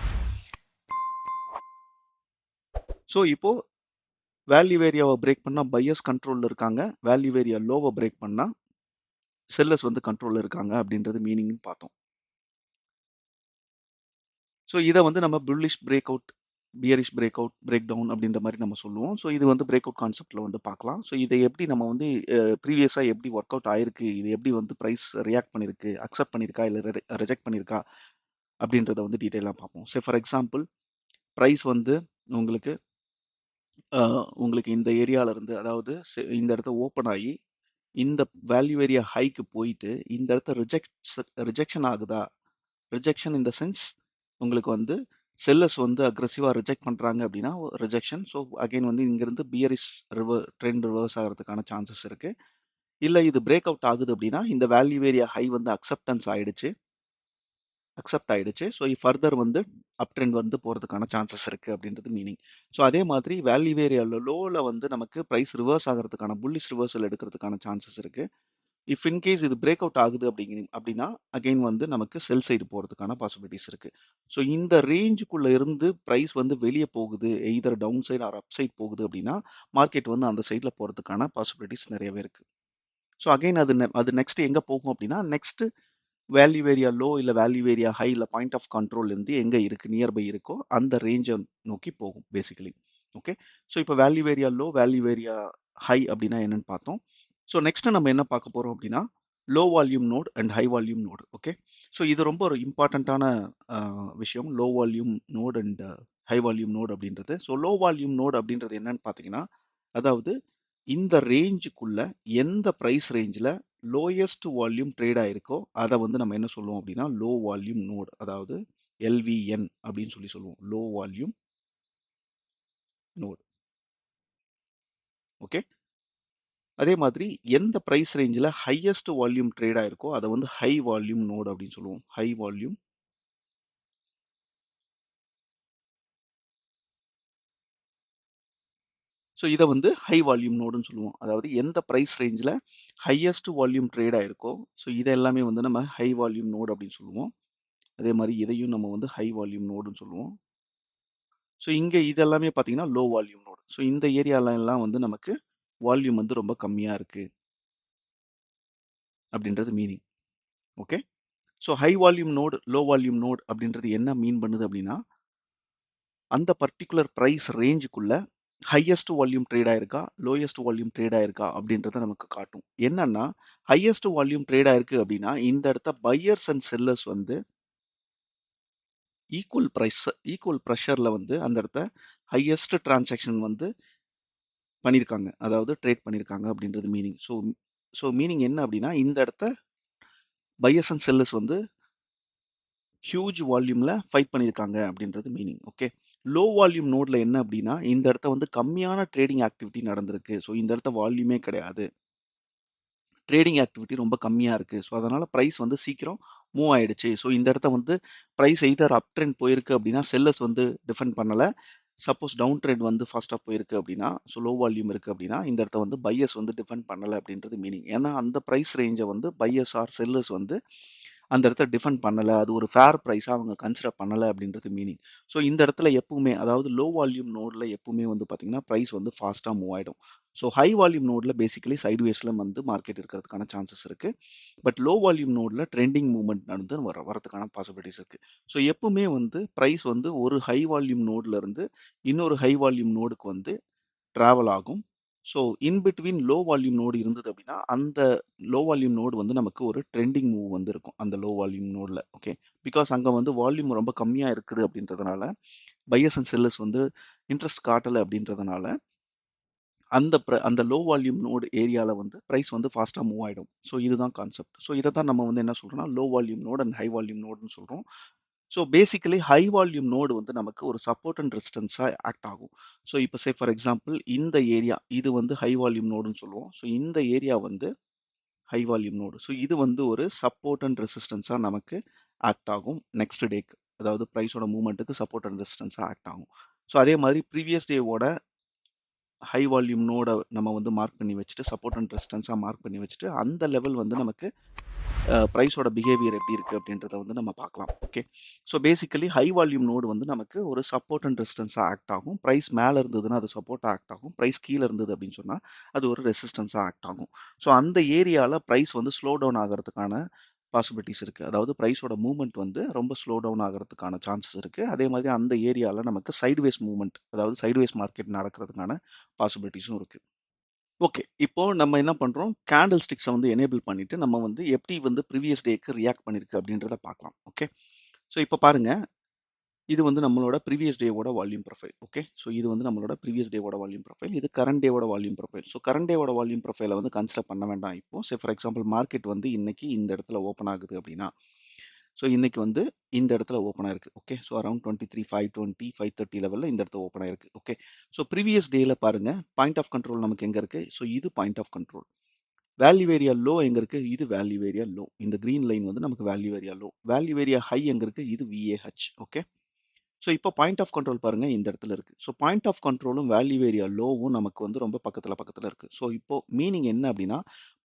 ஸோ இப்போ வேல்யூ ஏரியாவ பிரேக் பண்ணா பையர்ஸ் கண்ட்ரோல்ல இருக்காங்க. வேல்யூ ஏரியா லோவ பிரேக் பண்ணா செல்லர்ஸ் வந்து கண்ட்ரோல்ல இருக்காங்க அப்படின்றது மீனிங்னு பார்த்தோம். ஸோ இத வந்து நம்ம bullish break out, bearish break out, break down அப்படின்ற மாரி நம்ம சொல்லுவோம். ஸோ இது வந்து பிரேக் அவுட் கான்செப்ட்ல வந்து பார்க்கலாம். ஸோ இத எப்படி நம்ம வந்து ப்ரீவியஸா எப்படி வொர்க் அவுட் ஆயிருக்கு, இது எப்படி வந்து பிரைஸ் ரியாக்ட் பண்ணிருக்கு, அக்செப்ட் பண்ணியிருக்கா, இல்ல ரிஜெக்ட் பண்ணியிருக்கா அப்படின்றத வந்து டீட்டெயிலா பார்ப்போம். ஃபார் எக்ஸாம்பிள் பிரைஸ் வந்து உங்களுக்கு அ உங்களுக்கு இந்த ஏரியால இருந்து அதாவது இந்த இடத்த ஓப்பன் ஆயி இந்த வேல்யூ ஏரியா ஹைக்கு போயிட்டு இந்த இடத்த ரிஜெக்ஷன் ஆகுதா? ரிஜெக்ஷன் இன் த சென்ஸ் உங்களுக்கு வந்து செல்லர்ஸ் வந்து அக்ரெசிவா ரிஜெக்ட் பண்றாங்க அப்படின்னா ரிஜெக்ஷன். ஸோ அகைன் வந்து இங்கிருந்து பியரிஷ் ட்ரெண்ட் ரிவர்ஸ் ஆகிறதுக்கான சான்சஸ் இருக்கு. இல்ல இது பிரேக் அவுட் ஆகுது அப்படின்னா இந்த வேல்யூ ஏரியா ஹை வந்து அக்செப்ட் ஆயிடுச்சு. ஸோ ஃபர்தர் வந்து அப் ட்ரெண்ட் வந்து போறதுக்கான சான்சஸ் இருக்கு அப்படின்றது மீனிங். ஸோ அதே மாதிரி வேல்யூ ஏரியா லோல வந்து நமக்கு பிரைஸ் ரிவர்ஸ் ஆகிறதுக்கான புல்லிஷ் ரிவர்சல் எடுக்கிறதுக்கான சான்சஸ் இருக்கு. இஃப் இன் கேஸ் இது பிரேக் அவுட் ஆகுது அப்படின்னா அகைன் வந்து நமக்கு செல் சைடு போகிறதுக்கான பாசிபிலிட்டிஸ் இருக்கு. ஸோ இந்த ரேஞ்சுக்குள்ள இருந்து ப்ரைஸ் வந்து வெளியே போகுது, either down side or up side போகுது அப்படின்னா மார்க்கெட் வந்து அந்த சைடில் போகிறதுக்கான பாசிபிலிட்டிஸ் நிறையவே இருக்கு. ஸோ அகைன் அது நெக்ஸ்ட் எங்கே போகும் அப்படின்னா நெக்ஸ்ட் வேல்யூ ஏரியா லோ இல்லை வேல்யூ ஏரியா ஹை இல்லை பாயிண்ட் ஆஃப் கண்ட்ரோல் இருந்து எங்கே இருக்குது நியர்பை இருக்கோ அந்த ரேஞ்சை நோக்கி போகும் பேசிக்கலி. ஓகே, ஸோ இப்போ value area low value area high அப்படின்னா என்னன்னு பார்த்தோம். ஸோ நெக்ஸ்ட் நம்ம என்ன பார்க்க போகிறோம் அப்படின்னா low volume node and high volume node. Okay, so இது ரொம்ப ஒரு இம்பார்ட்டண்ட்டான விஷயம், low volume node and high volume node அப்படின்றது. ஸோ லோ வால்யூம் நோட் அப்படின்றது என்னன்னு பார்த்தீங்கன்னா, அதாவது இந்த ரேஞ்சுக்குள்ள எந்த ப்ரைஸ் ரேஞ்சில் லோயஸ்ட் வால்யூம் ட்ரேட் ஆயிருக்கோ அதை வந்து நம்ம என்ன சொல்லுவோம் அப்படின்னா லோ வால்யூம் நோட், அதாவது எல்விஎன் அப்படின்னு சொல்லுவோம், லோ வால்யூம் நோட். ஓகே, அதே மாதிரி எந்த ப்ரைஸ் ரேஞ்சில் ஹையஸ்ட் வால்யூம் ட்ரேட் ஆயிருக்கோ அதை வந்து ஹை வால்யூம் நோட் அப்படின்னு சொல்லுவோம், ஹை வால்யூம். ஸோ இதை வந்து ஹை வால்யூம் நோடுன்னு சொல்லுவோம், அதாவது எந்த ப்ரைஸ் ரேஞ்சில் ஹையஸ்ட் வால்யூம் ட்ரேட் ஆயிருக்கோ ஸோ இது எல்லாமே வந்து நம்ம ஹை வால்யூம் நோட் அப்படின்னு சொல்லுவோம். அதே மாதிரி இதையும் நம்ம வந்து ஹை வால்யூம் நோடுன்னு சொல்லுவோம். ஸோ இங்கே இதெல்லாமே பார்த்தீங்கன்னா லோ வால்யூம் நோடு. ஸோ இந்த ஏரியாலாம் வந்து நமக்கு வால்யூம் வந்து ரொம்ப கம்மியாக இருக்கு அப்படின்றது meaning. Okay, so high volume node low volume node அப்படின்றது என்ன மீன் பண்ணுது அப்படின்னா அந்த பர்டிகுலர் ப்ரைஸ் ரேஞ்சுக்குள்ள ஹையஸ்ட் வால்யூம் ட்ரேட் ஆயிருக்கா லோயஸ்ட் வால்யூம் ட்ரேட் ஆயிருக்கா அப்படின்றத நமக்கு காட்டும். என்னன்னா ஹையஸ்ட் வால்யூம் ட்ரேட் ஆயிருக்கு அப்படின்னா இந்த இடத்த பையர்ஸ் அண்ட் செல்லர்ஸ் வந்து ஈக்குவல் ப்ரெஷர்ல வந்து அந்த இடத்த ஹையஸ்ட் டிரான்சாக்ஷன் வந்து பண்ணியிருக்காங்க, அதாவது ட்ரேட் பண்ணியிருக்காங்க அப்படின்றது மீனிங். ஸோ மீனிங் என்ன அப்படின்னா இந்த இடத்த பையர்ஸ் அண்ட் செல்லர்ஸ் வந்து ஹியூஜ் வால்யூம்ல ஃபைட் பண்ணியிருக்காங்க அப்படின்றது மீனிங். ஓகே, லோ வால்யூம் நோட்ல என்ன அப்படின்னா இந்த இடத்த வந்து கம்மியான ட்ரேடிங் ஆக்டிவிட்டி நடந்திருக்கு. ஸோ இந்த இடத்த வால்யூமே கிடையாது, ட்ரேடிங் ஆக்டிவிட்டி ரொம்ப கம்மியாக இருக்குது. ஸோ அதனால் ப்ரைஸ் வந்து சீக்கிரம் மூவ் ஆயிடுச்சு. ஸோ இந்த இடத்த வந்து ப்ரைஸ் எய்தர் அப் ட்ரெண்ட் போயிருக்கு அப்படின்னா செல்லர்ஸ் வந்து டிஃபெண்ட் பண்ணலை, சப்போஸ் டவுன் ட்ரெண்ட் வந்து ஃபாஸ்ட்டாக போயிருக்கு அப்படின்னா ஸோ லோ வால்யூம் இருக்குது அப்படின்னா இந்த இடத்த வந்து பையர்ஸ் வந்து டிஃபெண்ட் பண்ணலை அப்படின்றது மீனிங். ஏன்னா அந்த ப்ரைஸ் ரேஞ்சை வந்து பையர்ஸ் ஆர் செல்லர்ஸ் வந்து அந்த இடத்த டிஃபெண்ட் பண்ணலை, அது ஒரு ஃபேர் ப்ரைஸாக அவங்க கன்சிடர் பண்ணலை அப்படின்றது மீனிங். ஸோ இந்த இடத்துல எப்பவுமே அதாவது லோ வால்யூம் நோடில் எப்பவுமே வந்து பார்த்தீங்கன்னா ப்ரைஸ் வந்து ஃபாஸ்ட்டாக மூவ் ஆகிடும். ஸோ ஹை வால்யூம் நோடில் பேசிக்கலி சைட்வேஸில் வந்து மார்க்கெட் இருக்கிறதுக்கான சான்சஸ் இருக்குது. பட் லோ வால்யூம் நோடில் ட்ரெண்டிங் மூவ்மெண்ட் நடந்து வரதுக்கான பாசிபிலிட்டிஸ் இருக்குது. ஸோ எப்பவுமே வந்து ப்ரைஸ் வந்து ஒரு ஹை வால்யூம் நோட்ல இருந்து இன்னொரு ஹை வால்யூம் நோடுக்கு வந்து ட்ராவல் ஆகும். So in between low volume node இருந்தது அப்படின்னா அந்த லோ வால்யூம் நோடு வந்து நமக்கு ஒரு ட்ரெண்டிங் மூவ் வந்து இருக்கும் அந்த லோ வால்யூம் நோடில். ஓகே, பிகாஸ் அங்கே வந்து வால்யூம் ரொம்ப கம்மியாக இருக்குது அப்படின்றதுனால பையர்ஸ் அண்ட் செல்லர்ஸ் வந்து இன்ட்ரெஸ்ட் காட்டலை அப்படின்றதுனால அந்த லோ வால்யூம் நோடு ஏரியாவில் வந்து ப்ரைஸ் வந்து ஃபாஸ்ட்டாக மூவ் ஆகிடும். ஸோ இதுதான் கான்செப்ட். ஸோ இதை தான் நம்ம வந்து என்ன சொல்கிறோம்னா low volume node and high volume நோடுன்னு சொல்கிறோம். So basically high volume node வந்து நமக்கு ஒரு சப்போர்ட் அண்ட் ரெசிஸ்டன்ஸாக ஆக்ட் ஆகும். ஸோ இப்போ சே ஃபார் எக்ஸாம்பிள் இந்த ஏரியா இது வந்து ஹை வால்யூம் நோடுன்னு சொல்லுவோம். ஸோ இந்த ஏரியா வந்து ஹை வால்யூம் நோடு. ஸோ இது வந்து ஒரு சப்போர்ட் அண்ட் ரெசிஸ்டன்ஸாக நமக்கு ஆக்ட் ஆகும் நெக்ஸ்ட் டேக்கு, அதாவது ப்ரைஸோட மூவ்மெண்ட்டுக்கு சப்போர்ட் அண்ட் ரெசிஸ்டன்ஸாக ஆக்ட் ஆகும். ஸோ அதே மாதிரி ப்ரீவியஸ் டேவோட ஹை வால்யூம் நோட நம்ம வந்து மார்க் பண்ணி வச்சுட்டு சப்போர்ட் அண்ட் ரெசிஸ்டன்ஸாக மார்க் பண்ணி வச்சுட்டு அந்த லெவல் வந்து நமக்கு ப்ரைஸோட பிஹேவியர் எப்படி இருக்குது அப்படின்றத வந்து நம்ம பார்க்கலாம். Okay, so basically high volume node வந்து நமக்கு ஒரு சப்போர்ட் அண்ட் ரெசிஸ்டன்ஸாக ஆக்ட் ஆகும். ப்ரைஸ் மேலே இருந்ததுன்னா அது சப்போர்ட்டாக ஆக்ட் ஆகும், ப்ரைஸ் கீழே இருந்தது அப்படின்னு சொன்னால் அது ஒரு ரெசிஸ்டன்ஸாக ஆக்ட் ஆகும். ஸோ அந்த ஏரியாவில் ப்ரைஸ் வந்து ஸ்லோ டவுன் ஆகிறதுக்கான பாசிபிலிட்டிஸ் இருக்குது, அதாவது ப்ரைஸோட மூவ்மெண்ட் வந்து ரொம்ப ஸ்லோ டவுன் ஆகிறதுக்கான சான்சஸ் இருக்குது. அதே மாதிரி அந்த ஏரியாவில் நமக்கு சைட்வேஸ் மூவ்மெண்ட், அதாவது சைட்வேஸ் மார்க்கெட் நடக்கிறதுக்கான பாசிபிலிட்டிஸும் இருக்குது. ஓகே, இப்போ நம்ம என்ன பண்றோம், கேண்டில் ஸ்டிக்ஸை வந்து எனேபிள் பண்ணிட்டு நம்ம வந்து எப்படி வந்து ப்ரீவியஸ் டேக்கு ரியாக்ட் பண்ணிருக்கு அப்படின்றத பார்க்கலாம். ஓகே, ஸோ இப்போ பாருங்க, இது வந்து நம்மளோட ப்ரீவியஸ் டேவோட வால்யூம் ப்ரொஃபைல். ஓகே, ஸோ இது வந்து நம்மளோட ப்ரீவியஸ் டேவோட வால்யூம் ப்ரொஃபைல், இது கரண்ட் டேவோட வால்யூம் ப்ரொஃபைல். ஸோ கரண்ட் டேவோட வால்யூம் ப்ரொஃபைலை வந்து கன்சிடர் பண்ண வேண்டாம் இப்போ. சே ஃபார் எக்ஸாம்பிள் மார்க்கெட் வந்து இன்னைக்கு இந்த இடத்துல ஓப்பன் ஆகுது அப்படின்னா ஸோ இன்னைக்கு வந்து இந்த இடத்துல ஓப்பன் ஆயிருக்கு. ஓகே, ஸோ அரௌண்ட் 23,520 530 லெவலில் இந்த இடத்துல ஓப்பன் ஆயிருக்கு. ஓகே, ஸோ ப்ரீவியஸ் டேல பாருங்க பாயிண்ட் ஆஃப் கண்ட்ரோல் நமக்கு எங்க இருக்கு, ஸோ இது point of control. Value area low எங்க இருக்கு, இது வேல்யூ ஏரியா லோ. இந்த கிரீன் லைன் வந்து நமக்கு value area low. Value area high எங்க இருக்கு, இது VAH. ஓகே, ஸோ இப்போ பாயிண்ட் ஆஃப் கண்ட்ரோல் பாருங்க இந்த இடத்துல இருக்கு. ஸோ பாயிண்ட் ஆஃப் கண்ட்ரோலும் வேல்யூ ஏரியா லோவும் நமக்கு வந்து ரொம்ப பக்கத்துல இருக்கு. ஸோ இப்போ மீனிங் என்ன அப்படின்னா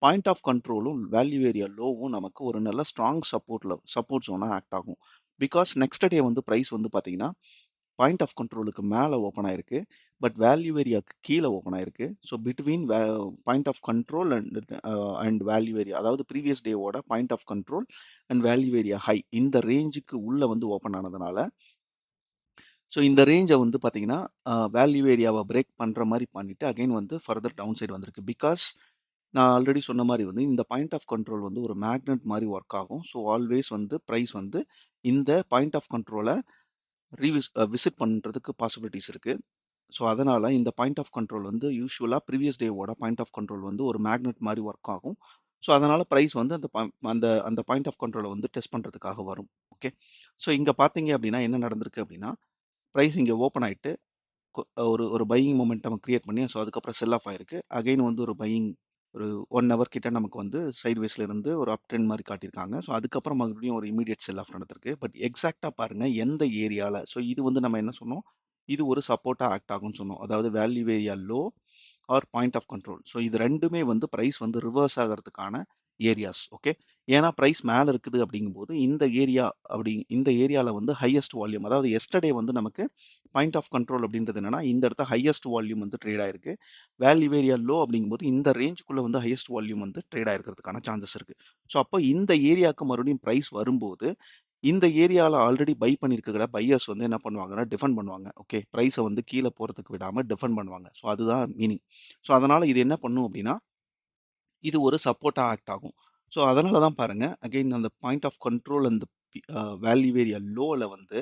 பாயிண்ட் ஆஃப் கண்ட்ரோலும் வேல்யூ ஏரியா லோவும் நமக்கு ஒரு நல்ல ஸ்ட்ராங் சப்போர்ட் ஜோனா ஆக்ட் ஆகும். பிகாஸ் நெக்ஸ்ட் டே வந்து பிரைஸ் வந்து பார்த்தீங்கன்னா பாயிண்ட் ஆஃப் கண்ட்ரோலுக்கு மேலே ஓப்பன் ஆயிருக்கு. பட் வேல்யூ ஏரியாவுக்கு கீழே ஓப்பன் ஆயிருக்கு. So between point of control and value area, அதாவது ப்ரீவியஸ் டேவோட point of control and value area high இந்த ரேஞ்சுக்கு உள்ள வந்து ஓப்பன் ஆனதுனால, ஸோ இந்த ரேஞ்சை வந்து பார்த்தீங்கன்னா வேல்யூ ஏரியாவை பிரேக் பண்ணுற மாதிரி பண்ணிட்டு அகைன் வந்து ஃபர்தர் டவுன் சைடு வந்திருக்கு. பிகாஸ் நான் ஆல்ரெடி சொன்ன மாதிரி வந்து இந்த பாயிண்ட் ஆஃப் கண்ட்ரோல் வந்து ஒரு மேக்னெட் மாதிரி ஒர்க் ஆகும். ஸோ ஆல்வேஸ் வந்து ப்ரைஸ் வந்து இந்த பாயிண்ட் ஆஃப் கண்ட்ரோலை விசிட் பண்ணுறதுக்கு பாசிபிலிட்டிஸ் இருக்குது. ஸோ அதனால் இந்த பாயிண்ட் ஆஃப் கண்ட்ரோல் வந்து யூஸ்வலாக ப்ரீவியஸ் டேவோட பாயிண்ட் ஆஃப் கண்ட்ரோல் வந்து ஒரு மேக்னெட் மாதிரி ஒர்க் ஆகும். ஸோ அதனால் ப்ரைஸ் வந்து அந்த அந்த பாயிண்ட் ஆஃப் கண்ட்ரோலை வந்து டெஸ்ட் பண்ணுறதுக்காக வரும். ஓகே. ஸோ இங்கே பார்த்தீங்க அப்படின்னா என்ன நடந்திருக்கு அப்படின்னா, ப்ரைஸ் இங்கே ஓப்பன் ஆகிட்டு ஒரு ஒரு பையிங் மொமெண்டம் கிரியேட் பண்ணி, ஸோ அதுக்கப்புறம் செல் ஆஃப் ஆயிருக்கு. அகைன் வந்து ஒரு பையிங் ஒரு 1 ஹவர் கிட்ட நமக்கு வந்து சைட்வேஸ்ல இருந்து ஒரு அப் ட்ரெண்ட் மாதிரி காட்டியிருக்காங்க. ஸோ அதுக்கப்புறம் மறுபடியும் ஒரு இமீடியட் செல் ஆஃப் நடந்திருக்கு. பட் எக்ஸாக்ட்டா பாருங்க எந்த ஏரியால. ஸோ இது வந்து நம்ம என்ன சொன்னோம்? இது ஒரு சப்போர்ட்டா ஆக்ட் ஆகும்னு சொன்னோம். அதாவது value area low or point of control. So இது 2மே வந்து பிரைஸ் வந்து ரிவர்ஸ் ஆகறதுக்கான ஏரியாஸ். ஓகே. ஏன்னா பிரைஸ் மேல இருக்குது அப்படிங்கும்போது இந்த ஏரியால வந்து ஹையஸ்ட் வால்யூம், அதாவது எஸ்டர்டே வந்து நமக்கு பாயிண்ட் ஆஃப் கண்ட்ரோல் அப்படின்றது என்னன்னா இந்த இடத்த ஹையஸ்ட் வால்யூம் வந்து ட்ரேட் ஆயிருக்கு. வேல்யூ ஏரியா லோ அப்படிங்கும்போது இந்த ரேஞ்சுக்குள்ள வந்து ஹையஸ்ட் வால்யூம் வந்து ட்ரேட் ஆயிருக்கிறதுக்கான சான்சஸ் இருக்கு. ஸோ அப்போ இந்த ஏரியாவுக்கு மறுபடியும் பிரைஸ் வரும்போது இந்த ஏரியால ஆல்ரெடி பை பண்ணியிருக்கிற பையர்ஸ் வந்து என்ன பண்ணுவாங்கன்னா டிஃபெண்ட் பண்ணுவாங்க. ஓகே. பிரைஸை வந்து கீழே போறதுக்கு விடாம டிஃபெண்ட் பண்ணுவாங்க. ஸோ அதுதான் மீனிங். ஸோ அதனால இது என்ன பண்ணும் அப்படின்னா, இது ஒரு சப்போர்ட்டா ஆக்ட் ஆகும். ஸோ அதனால தான் பாருங்க அகைன் அந்த பாயிண்ட் ஆஃப் கண்ட்ரோல் அந்த வேல்யூ ஏரியா லோல வந்து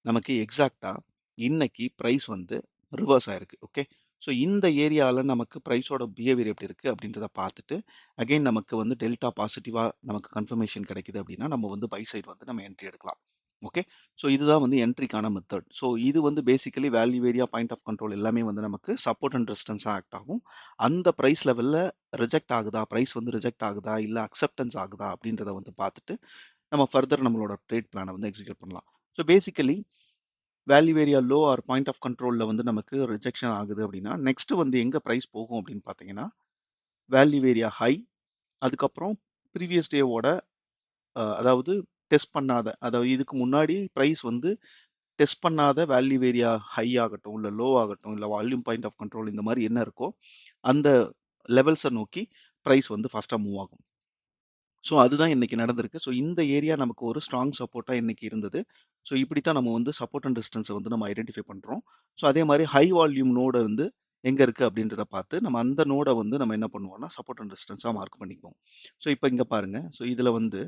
நமக்கு எக்ஸாக்ட்டா இன்னைக்கு பிரைஸ் வந்து ரிவர்ஸ் ஆயிருக்கு. ஓகே. ஸோ இந்த ஏரியால நமக்கு பிரைஸோட பிஹேவியர் எப்படி இருக்கு அப்படின்றத பார்த்துட்டு அகைன் நமக்கு வந்து டெல்டா பாசிட்டிவா நமக்கு கன்ஃபர்மேஷன் கிடைக்குது அப்படின்னா நம்ம வந்து பை சைடு வந்து நம்ம என்ட்ரி எடுக்கலாம். ஓகே. ஸோ இதுதான் வந்து என்ட்ரிக்கான மெத்தட். ஸோ இது வந்து basically value area point of control எல்லாமே வந்து நமக்கு சப்போர்ட் அண்ட் ரெசிஸ்டன்ஸா ஆக்ட் ஆகும். அந்த பிரைஸ் லெவல்ல பிரைஸ் வந்து ரிஜெக்ட் ஆகுதா இல்ல அக்செப்டன்ஸ் ஆகுதா அப்படின்றத வந்து பார்த்துட்டு நம்ம ஃபர்தர் நம்மளோட ட்ரேட் பிளானை வந்து எக்ஸிக்யூட் பண்ணலாம். So basically value area low or point of கண்ட்ரோல்ல வந்து நமக்கு ரிஜெக்ஷன் ஆகுது அப்படின்னா நெக்ஸ்ட் வந்து எங்க பிரைஸ் போகும் அப்படின்னு பார்த்தீங்கன்னா வேல்யூ ஏரியா ஹை, அதுக்கப்புறம் ப்ரீவியஸ் டேவோட அதாவது டெஸ்ட் பண்ணாத, அதாவது இதுக்கு முன்னாடி பிரைஸ் வந்து டெஸ்ட் பண்ணாத வேல்யூ ஏரியா ஹை ஆகட்டும் இல்ல லோ ஆகட்டும் இல்ல வால்யூம் பாயிண்ட் ஆஃப் கண்ட்ரோல் இந்த மாதிரி என்ன இருக்கோ அந்த லெவல்ஸை நோக்கி பிரைஸ் வந்து ஃபாஸ்டா மூவ் ஆகும். ஸோ அதுதான் இன்னைக்கு நடந்திருக்கு. ஸோ இந்த ஏரியா நமக்கு ஒரு ஸ்ட்ராங் சப்போர்ட்டா இன்னைக்கு இருந்தது. ஸோ இப்படித்தான் நம்ம வந்து சப்போர்ட் அண்ட் ரெசிஸ்டன்ஸை வந்து நம்ம ஐடென்டிஃபை பண்றோம். ஸோ அதே மாதிரி ஹை வால்யூம் நோட வந்து எங்க இருக்கு அப்படின்றத பார்த்து நம்ம அந்த நோட வந்து நம்ம என்ன பண்ணுவோம்னா சப்போர்ட் அண்ட் ரெசிஸ்டன்ஸா மார்க் பண்ணிக்குவோம். ஸோ இப்போ இங்க பாருங்க. ஸோ இதுல வந்து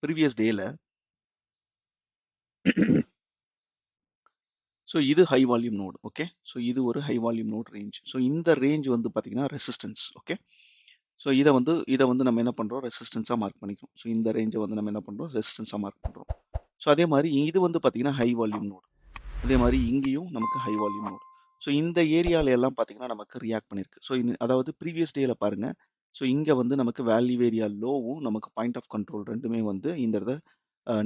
ப்ரீவியஸ் டேல ஸோ இது high volume node. Okay. So இது ஒரு high volume node range. So இந்த ரேஞ்ச் வந்து பார்த்தீங்கன்னா ரெசிஸ்டன்ஸ். ஓகே. ஸோ இதை வந்து நம்ம என்ன பண்றோம்? ரெசிஸ்டன்ஸா மார்க் பண்ணிக்கிறோம். ஸோ இந்த ரேஞ்சை வந்து நம்ம என்ன பண்றோம்? ரெசிஸ்டன்ஸா மார்க் பண்றோம். ஸோ அதே மாதிரி இது வந்து பார்த்தீங்கன்னா ஹை வால்யூம் நோடு. அதே மாதிரி இங்கேயும் நமக்கு ஹை வால்யூம் நோடு. ஸோ இந்த ஏரியால எல்லாம் பார்த்தீங்கன்னா நமக்கு ரியாக்ட் பண்ணியிருக்கு. ஸோ அதாவது ப்ரீவியஸ் டேல பாருங்க. ஸோ இங்க வந்து நமக்கு வேல்யூ ஏரியா லோவும் நமக்கு பாயிண்ட் ஆஃப் கண்ட்ரோல் 2மே வந்து இந்த இத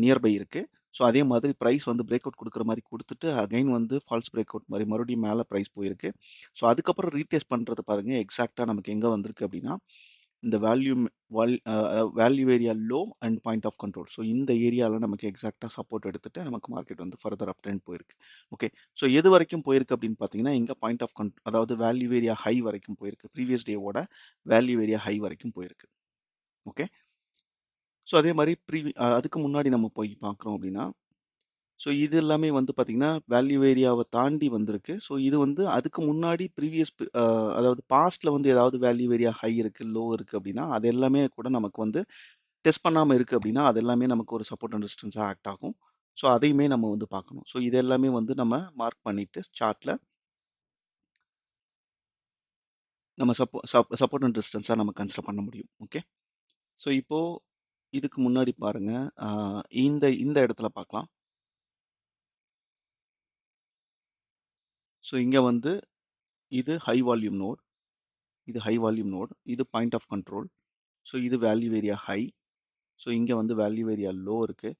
நியர்பை இருக்கு. ஸோ அதே மாதிரி பிரைஸ் வந்து பிரேக் அவுட் குடுக்குற மாரி குடுத்துட்டு, அகைன் வந்து ஃபால்ஸ் பிரேக் அவுட் மாரி மறுபடியும் மேல பிரைஸ் போயிருக்கு. ஸோ அதுக்கப்புறம் ரீடெஸ்ட் பண்றது பாருங்க, எக்ஸாக்ட்டா நமக்கு எங்க வந்திருக்கு அப்டின்னா, இந்த value area low and point of control. So இந்த ஏரியால நமக்கு எக்ஸாக்ட்டா சப்போர்ட் எடுத்துட்டு, நமக்கு மார்க்கெட் வந்து ஃபர்தர் அப் ட்ரெண்ட் போயிருக்கு. ஓகே. ஸோ எது வரைக்கும் போயிருக்கு அப்டின்னு பார்த்தீங்கன்னா, இங்க பாயிண்ட் ஆஃப் அதாவது வேல்யூ ஏரியா ஹை வரைக்கும் போயிருக்கு. ப்ரீவியஸ் டேவோட வேல்யூ ஏரியா ஹை வரைக்கும் போயிருக்கு. ஓகே. ஸோ அதே மாரி அதுக்கு முன்னாடி நம்ம போய் பார்க்குறோம் அப்டின்னா, ஸோ இது எல்லாமே வந்து பார்த்தீங்கன்னா, வேல்யூ ஏரியாவ தாண்டி வந்திருக்கு. ஸோ இது வந்து அதுக்கு முன்னாடி அதாவது பாஸ்ட்ல வந்து ஏதாவது வேல்யூ ஏரியா ஹை இருக்கு, லோ இருக்கு அப்டின்னா, அது எல்லாமே கூட நமக்கு வந்து டெஸ்ட் பண்ணாம இருக்கு அப்டின்னா, அது எல்லாமே நமக்கு ஒரு சப்போர்ட் அண்ட் ரெசிஸ்டன்ஸா ஆக்ட் ஆகும். ஸோ அதையுமே நம்ம வந்து பார்க்கணும். ஸோ இது எல்லாமே வந்து நம்ம மார்க் பண்ணிட்டு சார்ட்ல நம்ம சப்போர்ட் அண்ட் ரெசிஸ்டன்ஸா நம்ம கன்சிடர் பண்ண முடியும். ஓகே. ஸோ இப்போ இதுக்கு முன்னாடி பாருங்க, அ இந்த இந்த இடத்துல பார்க்கலாம். ஸோ இங்க வந்து இது ஹை வால்யூம் நோட். இது ஹை வால்யூம் நோட். இது பாயிண்ட் ஆஃப் கண்ட்ரோல். ஸோ இது வேல்யூ ஏரியா ஹை. ஸோ இங்க வந்து வேல்யூ ஏரியா லோ இருக்கு.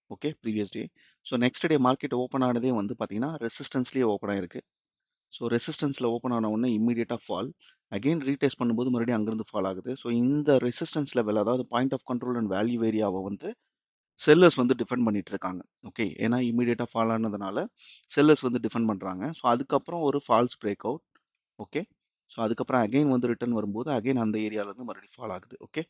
Okay. Previous day. So next day market open ஆனதே வந்து பார்த்தீங்கன்னா, ரெசிஸ்டன்ஸ்லயே ஓப்பன் ஆயிருக்கு. ஸோ ரெசிஸ்டன்ஸ்ல ஓப்பன் ஆன உடனே இம்மீடியட்டா ஃபால். அகைன் ரீடெஸ்ட் பண்ணும்போது மறுபடியும் அங்கேருந்து ஃபால் ஆகுது. ஸோ இந்த ரெசிஸ்டன்ஸ் லெவல் அதாவது point of control and value ஏரியாவை வந்து செல்லர்ஸ் வந்து டிஃபெண்ட் பண்ணிட்டு இருக்காங்க. ஓகே. ஏன்னா இமீடியட்டாக ஃபால் ஆனதுனால செல்லர்ஸ் வந்து டிஃபெண்ட் பண்ணுறாங்க. ஸோ அதுக்கப்புறம் ஒரு falls break out. Okay. So அதுக்கப்புறம் அகைன் வந்து ரிட்டர்ன் வரும்போது அகைன் அந்த ஏரியாவிலேருந்து மறுபடியும் ஃபால் ஆகுது. ஓகே.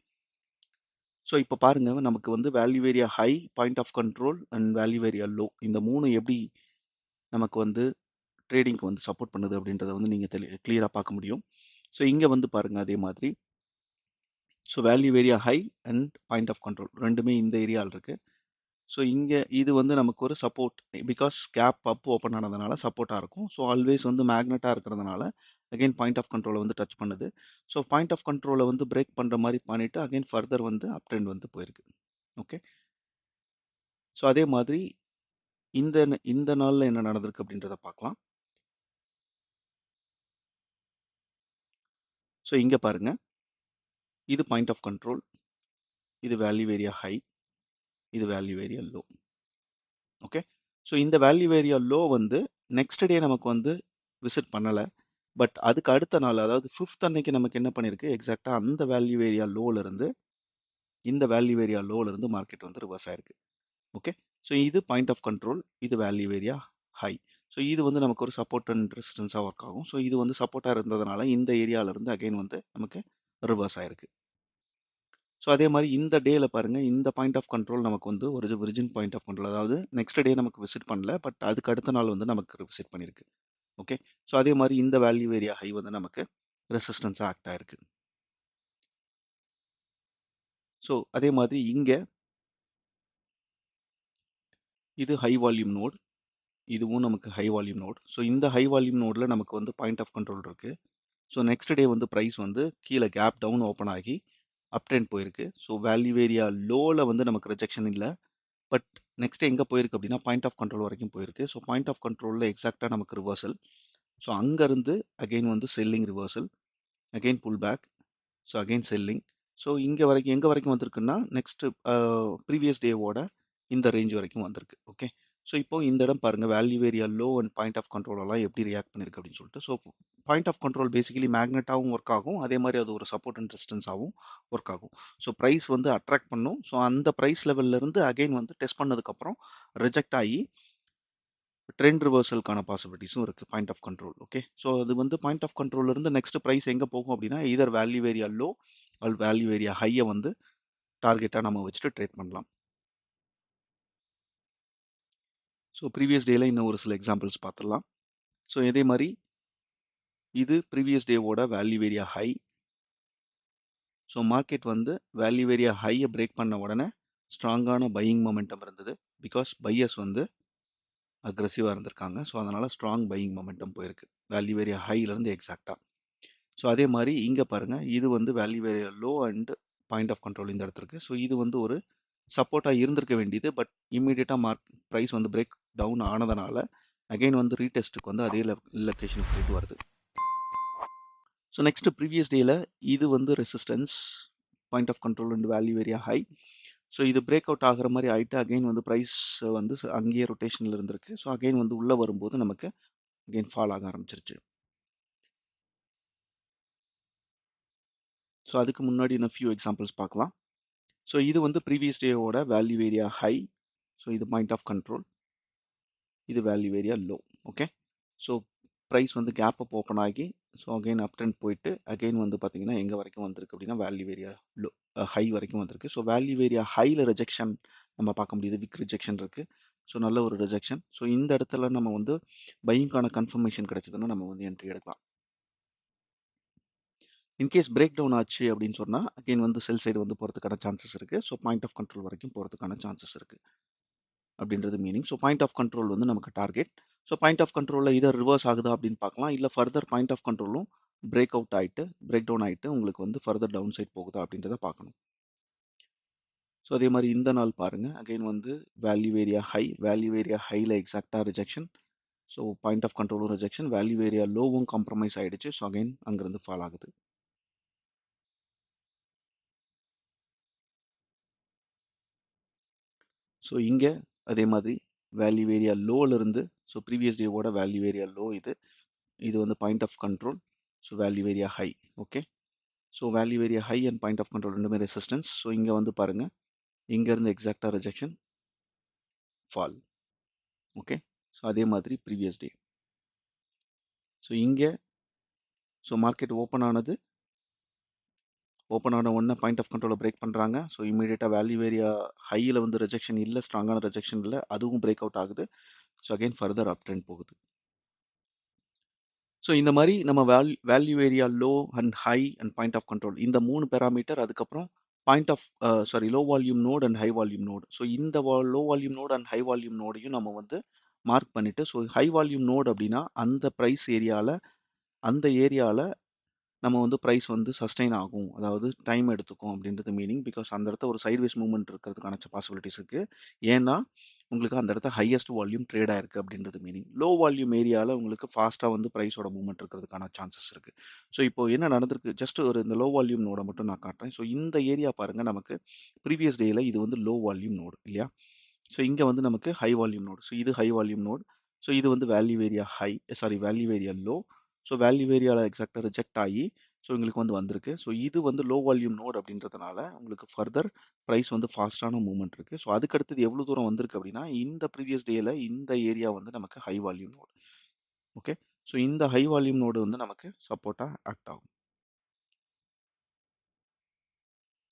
ஸோ இப்போ பாருங்க நமக்கு வந்து value area high, point of control and value area low இந்த 3 எப்படி நமக்கு வந்து ட்ரேடிங்க்கு வந்து சப்போர்ட் பண்ணுது அப்படின்றத வந்து நீங்கள் கிளியராக பார்க்க முடியும். ஸோ இங்கே வந்து பாருங்க அதே மாதிரி. So value area high and point of control ரெண்டுமே இந்த ஏரியாவில் இருக்குது. ஸோ இங்கே இது வந்து நமக்கு ஒரு support because gap up open ஆனதுனால சப்போர்ட்டாக இருக்கும். ஸோ ஆல்வேஸ் வந்து மேக்னெட்டாக இருக்கிறதுனால அகைன் பாயிண்ட் ஆஃப் கண்ட்ரோலை வந்து டச் பண்ணுது. ஸோ பாயிண்ட் ஆஃப் கண்ட்ரோலை வந்து பிரேக் பண்ணுற மாதிரி பண்ணிவிட்டு அகைன் ஃபர்தர் வந்து அப் ட்ரெண்ட் வந்து போயிருக்கு. ஓகே. ஸோ அதே மாதிரி இந்த இந்த நாளில் என்ன நடந்திருக்கு அப்படின்றத பார்க்கலாம். ஸோ இங்கே பாருங்க இது பாயிண்ட் ஆஃப் கண்ட்ரோல், இது வேல்யூ ஏரியா ஹை, இது value area low. Okay. So இந்த வேல்யூ ஏரியா லோ வந்து நெக்ஸ்ட் டே நமக்கு வந்து விசிட் பண்ணலை. பட் அதுக்கு அடுத்த நாள் அதாவது 5th அன்னைக்கு நமக்கு என்ன பண்ணியிருக்கு எக்ஸாக்டாக அந்த வேல்யூ ஏரியா லோலேருந்து இந்த வேல்யூ ஏரியா லோலேருந்து மார்க்கெட் வந்து ரிவர்ஸ் ஆயிருக்கு. ஓகே. ஸோ இது பாயிண்ட் ஆஃப் கண்ட்ரோல், இது வேல்யூ ஏரியா ஹை. ஸோ இது வந்து நமக்கு ஒரு சப்போர்ட் அண்ட் ரெசிஸ்டன்ஸாக ஒர்க் ஆகும். ஸோ இது வந்து சப்போர்ட்டாக இருந்ததுனால இந்த ஏரியாவிலேருந்து அகைன் வந்து நமக்கு ரிவர்ஸ் ஆயிருக்கு. ஸோ அதே மாதிரி இந்த டேல பாருங்க இந்த பாயிண்ட் ஆஃப் கண்ட்ரோல் நமக்கு வந்து ஒரு விர்ஜின் பாயிண்ட் ஆஃப் கண்ட்ரோல் அதாவது நெக்ஸ்ட் டே நமக்கு விசிட் பண்ணல. பட் அதுக்கு அடுத்த நாள் வந்து நமக்கு விசிட் பண்ணியிருக்கு. ஓகே. ஸோ அதே மாதிரி இந்த வேல்யூ ஏரியா ஹை வந்து நமக்கு ரெசிஸ்டன்ஸாக ஆக்ட் ஆயிருக்கு. ஸோ அதே மாதிரி இங்கே இது ஹை வால்யூம் நோட், இதுவும் நமக்கு ஹை வால்யூம் நோட். ஸோ இந்த ஹை வால்யூம் நோடில் நமக்கு வந்து பாயிண்ட் ஆஃப் கண்ட்ரோல் இருக்கு. ஸோ நெக்ஸ்ட் டே வந்து ப்ரைஸ் வந்து கீழே கேப் டவுன் ஓப்பன் ஆகி அப் ட்ரெண்ட் போயிருக்கு. ஸோ வேல்யூ ஏரியா லோவில் வந்து நமக்கு ரிஜெக்ஷன் இல்லை. பட் நெக்ஸ்ட் எங்கே போயிருக்கு அப்படின்னா பாயிண்ட் ஆஃப் கண்ட்ரோல் வரைக்கும் போயிருக்கு. ஸோ பாயிண்ட் ஆஃப் கண்ட்ரோலில் எக்ஸாக்டாக நமக்கு ரிவர்சல். ஸோ அங்கேருந்து அகெயின் வந்து selling reversal, again pull back, so again selling. So இங்கே வரைக்கும் எங்கே வரைக்கும் வந்திருக்குன்னா நெக்ஸ்ட் ப்ரீவியஸ் டேவோட இந்த ரேஞ்ச் வரைக்கும் வந்திருக்கு. ஓகே. ஸோ இப்போ இந்த இடம் பாருங்க value area low and point of control எல்லாம் எப்படி ரியாக்ட் பண்ணிருக்கு அப்படின்னு சொல்லிட்டு. So point of control basically மேக்னெட்டாகவும் ஒர்க் ஆகும், அதே மாதிரி அது ஒரு சப்போர்ட் அண்ட் ரெசிஸ்டன்ஸாகவும் ஒர்க் ஆகும். ஸோ ப்ரைஸ் வந்து அட்ராக்ட் பண்ணும். ஸோ அந்த ப்ரைஸ் லெவல்ல இருந்து அகைன் வந்து டெஸ்ட் பண்ணதுக்கப்புறம் ரிஜெக்ட் ஆகி ட்ரெண்ட் ரிவர்சலுக்கான பாசிபிலிட்டிஸும் இருக்குது point of control. Okay. So அது வந்து பாயிண்ட் ஆஃப் கண்ட்ரோல்ல இருந்து நெக்ஸ்ட் ப்ரைஸ் எங்கே போகும் அப்படின்னா either value area low or value area ஹையை வந்து டார்கெட்டாக நம்ம வச்சுட்டு ட்ரேட் பண்ணலாம். ஸோ ப்ரீவியஸ் டேல இன்னும் ஒரு சில எக்ஸாம்பிள்ஸ் பார்த்துடலாம். ஸோ இதே மாதிரி இது ப்ரீவியஸ் டேவோட value area high. So market வந்து வேல்யூ ஏரியா ஹையை பிரேக் பண்ண உடனே ஸ்ட்ராங்கான பையிங் மொமெண்டம் இருந்தது. பிகாஸ் பையர்ஸ் வந்து அக்ரெசிவாக இருந்திருக்காங்க. ஸோ அதனால் ஸ்ட்ராங் பையிங் மொமெண்டம் போயிருக்கு வேல்யூ ஏரியா ஹைலேருந்து எக்ஸாக்டாக. ஸோ அதே மாதிரி இங்கே பாருங்கள் இது வந்து value area low and point of control இந்த இடத்துல இருக்குது. ஸோ இது வந்து ஒரு சப்போர்ட்டாக இருந்திருக்க வேண்டியது. பட் இம்மீடியட்டாக ப்ரைஸ் வந்து பிரேக் டவுன் ஆனதுனால அகைன் வந்து ரீடெஸ்ட்டுக்கு வந்து அதே லொக்கேஷனுக்கு போயிட்டு வருது. ஸோ நெக்ஸ்ட் ப்ரீவியஸ் டேல இது வந்து resistance, point of control and value area high. So இது பிரேக் அவுட் ஆகிற மாதிரி ஆகிட்டு அகைன் வந்து ப்ரைஸ் வந்து அங்கேயே ரொட்டேஷனில் இருந்திருக்கு. ஸோ அகைன் வந்து உள்ளே வரும்போது நமக்கு அகைன் ஃபால் ஆக ஆரம்பிச்சிருச்சு. ஸோ அதுக்கு முன்னாடி இன்னும் ஃபியூ எக்ஸாம்பிள்ஸ் பார்க்கலாம். ஸோ இது வந்து ப்ரீவியஸ் டேவோட வேல்யூ ஏரியா ஹை. ஸோ இது பாயிண்ட் ஆஃப் கண்ட்ரோல், இது value area low. Okay. So price வந்து கேப் அப் ஓப்பன் ஆகி ஸோ அகைன் அப் ட்ரெண்ட் போயிட்டு அகைன் வந்து பார்த்தீங்கன்னா எங்கே வரைக்கும் வந்திருக்கு அப்படின்னா வேல்யூ ஏரியா லோ ஹை வரைக்கும் வந்திருக்கு. ஸோ வேல்யூ ஏரியா ஹையில் ரிஜெக்ஷன் நம்ம பார்க்க முடியுது, விக் ரிஜெக்ஷன் இருக்குது. ஸோ நல்ல ஒரு ரிஜெக்ஷன். ஸோ இந்த இடத்துல நம்ம வந்து பையிங்கான கன்ஃபர்மேஷன் கிடைச்சதுன்னா நம்ம வந்து என்ட்ரி எடுக்கலாம். இன்கேஸ் பிரேக் டவுன் ஆச்சு அப்படின்னு சொன்னால் அகைன் வந்து செல் சைடு வந்து போகிறதுக்கான சான்சஸ் இருக்குது. ஸோ பாயிண்ட் ஆஃப் கண்ட்ரோல் வரைக்கும் போகிறதுக்கான சான்சஸ் இருக்குது அப்படின்றது meaning. So point of control வந்து நமக்கு டார்கெட். ஸோ பாயிண்ட் ஆஃப் கண்ட்ரோலில் இதர் ரிவர்ஸ் ஆகுதா அப்படின்னு பார்க்கலாம், இல்லை ஃபர்தர் பாயிண்ட் ஆஃப் கண்ட்ரோலும் பிரேக் அவுட் ஆகிட்டு பிரேக் டவுன் ஆகிட்டு உங்களுக்கு வந்து ஃபர்தர் டவுன் சைட் போகுதா அப்படின்றத பார்க்கணும். ஸோ அதே மாதிரி இந்த நாள் பாருங்கள் அகைன் வந்து வேல்யூ ஏரியா ஹையில் எக்ஸாக்டாக ரிஜெக்ஷன். ஸோ பாயிண்ட் ஆஃப் கண்ட்ரோலும் ரிஜெக்ஷன், வேல்யூ ஏரியா லோவும் காம்ப்ரமைஸ் ஆகிடுச்சு. ஸோ அகைன் அங்கேருந்து ஃபால் ஆகுது. ஸோ இங்கே அதே மாதிரி வேல்யூ ஏரியா லோவிலிருந்து ஸோ ப்ரீவியஸ் டேவோட வேல்யூ ஏரியா லோ இது வந்து point of control. So value area high. Okay, so value area high and point of control ரெண்டுமே ரெசிஸ்டன்ஸ். ஸோ இங்கே வந்து பாருங்க, இங்கேருந்து எக்ஸாக்டாக ரிஜெக்ஷன் ஃபால். ஓகே, ஸோ அதே மாதிரி ப்ரீவியஸ் டே. ஸோ இங்கே ஸோ மார்க்கெட் ஓப்பன் ஆன உடனே பாயிண்ட் ஆஃப் கண்ட்ரோலை பிரேக் பண்ணுறாங்க. ஸோ இமீடியட்டாக வேல்யூ ஏரியா ஹையில் வந்து ரிஜெக்ஷன் இல்லை, ஸ்ட்ராங்கான ரிஜெக்ஷன் இல்லை, அதுவும் பிரேக் அவுட் ஆகுது. So again further up trend போகுது. ஸோ இந்த மாதிரி நம்ம value area low and high and point of control இந்த 3 பேராமீட்டர், அதுக்கப்புறம் point of low volume node and high volume node. So இந்த low volume node and high volume நோடையும் நம்ம வந்து மார்க் பண்ணிட்டு, ஸோ ஹை வால்யூம் நோட் அப்படின்னா அந்த price ஏரியாவில் நம்ம வந்து ப்ரைஸ் வந்து சஸ்டெயின் ஆகும், அதாவது டைம் எடுத்துக்கும் அப்படின்றது மீனிங். பிகாஸ் அந்த இடத்த ஒரு சைட்வேஸ் மூவ்மெண்ட் இருக்கிறதுக்கான பாசிபிலிட்டிஸ் இருக்கு. ஏன்னா உங்களுக்கு அந்த இடத்த ஹையஸ்ட் வால்யூம் ட்ரேட் ஆயிருக்கு அப்படின்றது மீனிங். லோ வால்யூம் ஏரியாவில் உங்களுக்கு ஃபாஸ்ட்டாக வந்து ப்ரைஸோட மூவ்மெண்ட் இருக்கிறதுக்கான சான்சஸ் இருக்கு. ஸோ இப்போ என்ன நடந்திருக்கு, ஜஸ்ட் ஒரு இந்த லோ வால்யூம் நோடை மட்டும் நான் காட்டுறேன். ஸோ இந்த ஏரியா பாருங்க, நமக்கு ப்ரீவியஸ் டேல இது வந்து லோ வால்யூம் நோடு இல்லையா. ஸோ இங்கே வந்து நமக்கு ஹை வால்யூம் நோடு. ஸோ இது ஹை வால்யூம் நோடு. ஸோ இது வந்து value area value area low. So value ஏரியாவில் எக்ஸாக்டாக ரிஜெக்ட் ஆகி ஸோ எங்களுக்கு வந்து வந்திருக்கு. ஸோ இது வந்து லோ வால்யூம் நோட் அப்படின்றதுனால உங்களுக்கு ஃபர்தர் ப்ரைஸ் வந்து ஃபாஸ்ட்டான மூவ்மெண்ட் இருக்குது. ஸோ அதுக்கு அடுத்தது எவ்வளோ தூரம் வந்திருக்கு அப்படின்னா, இந்த ப்ரீவியஸ் டேயில் இந்த ஏரியா வந்து நமக்கு high volume node. Okay, so இந்த ஹை வால்யூம் நோடு வந்து நமக்கு சப்போர்ட்டாக ஆக்ட் ஆகும்.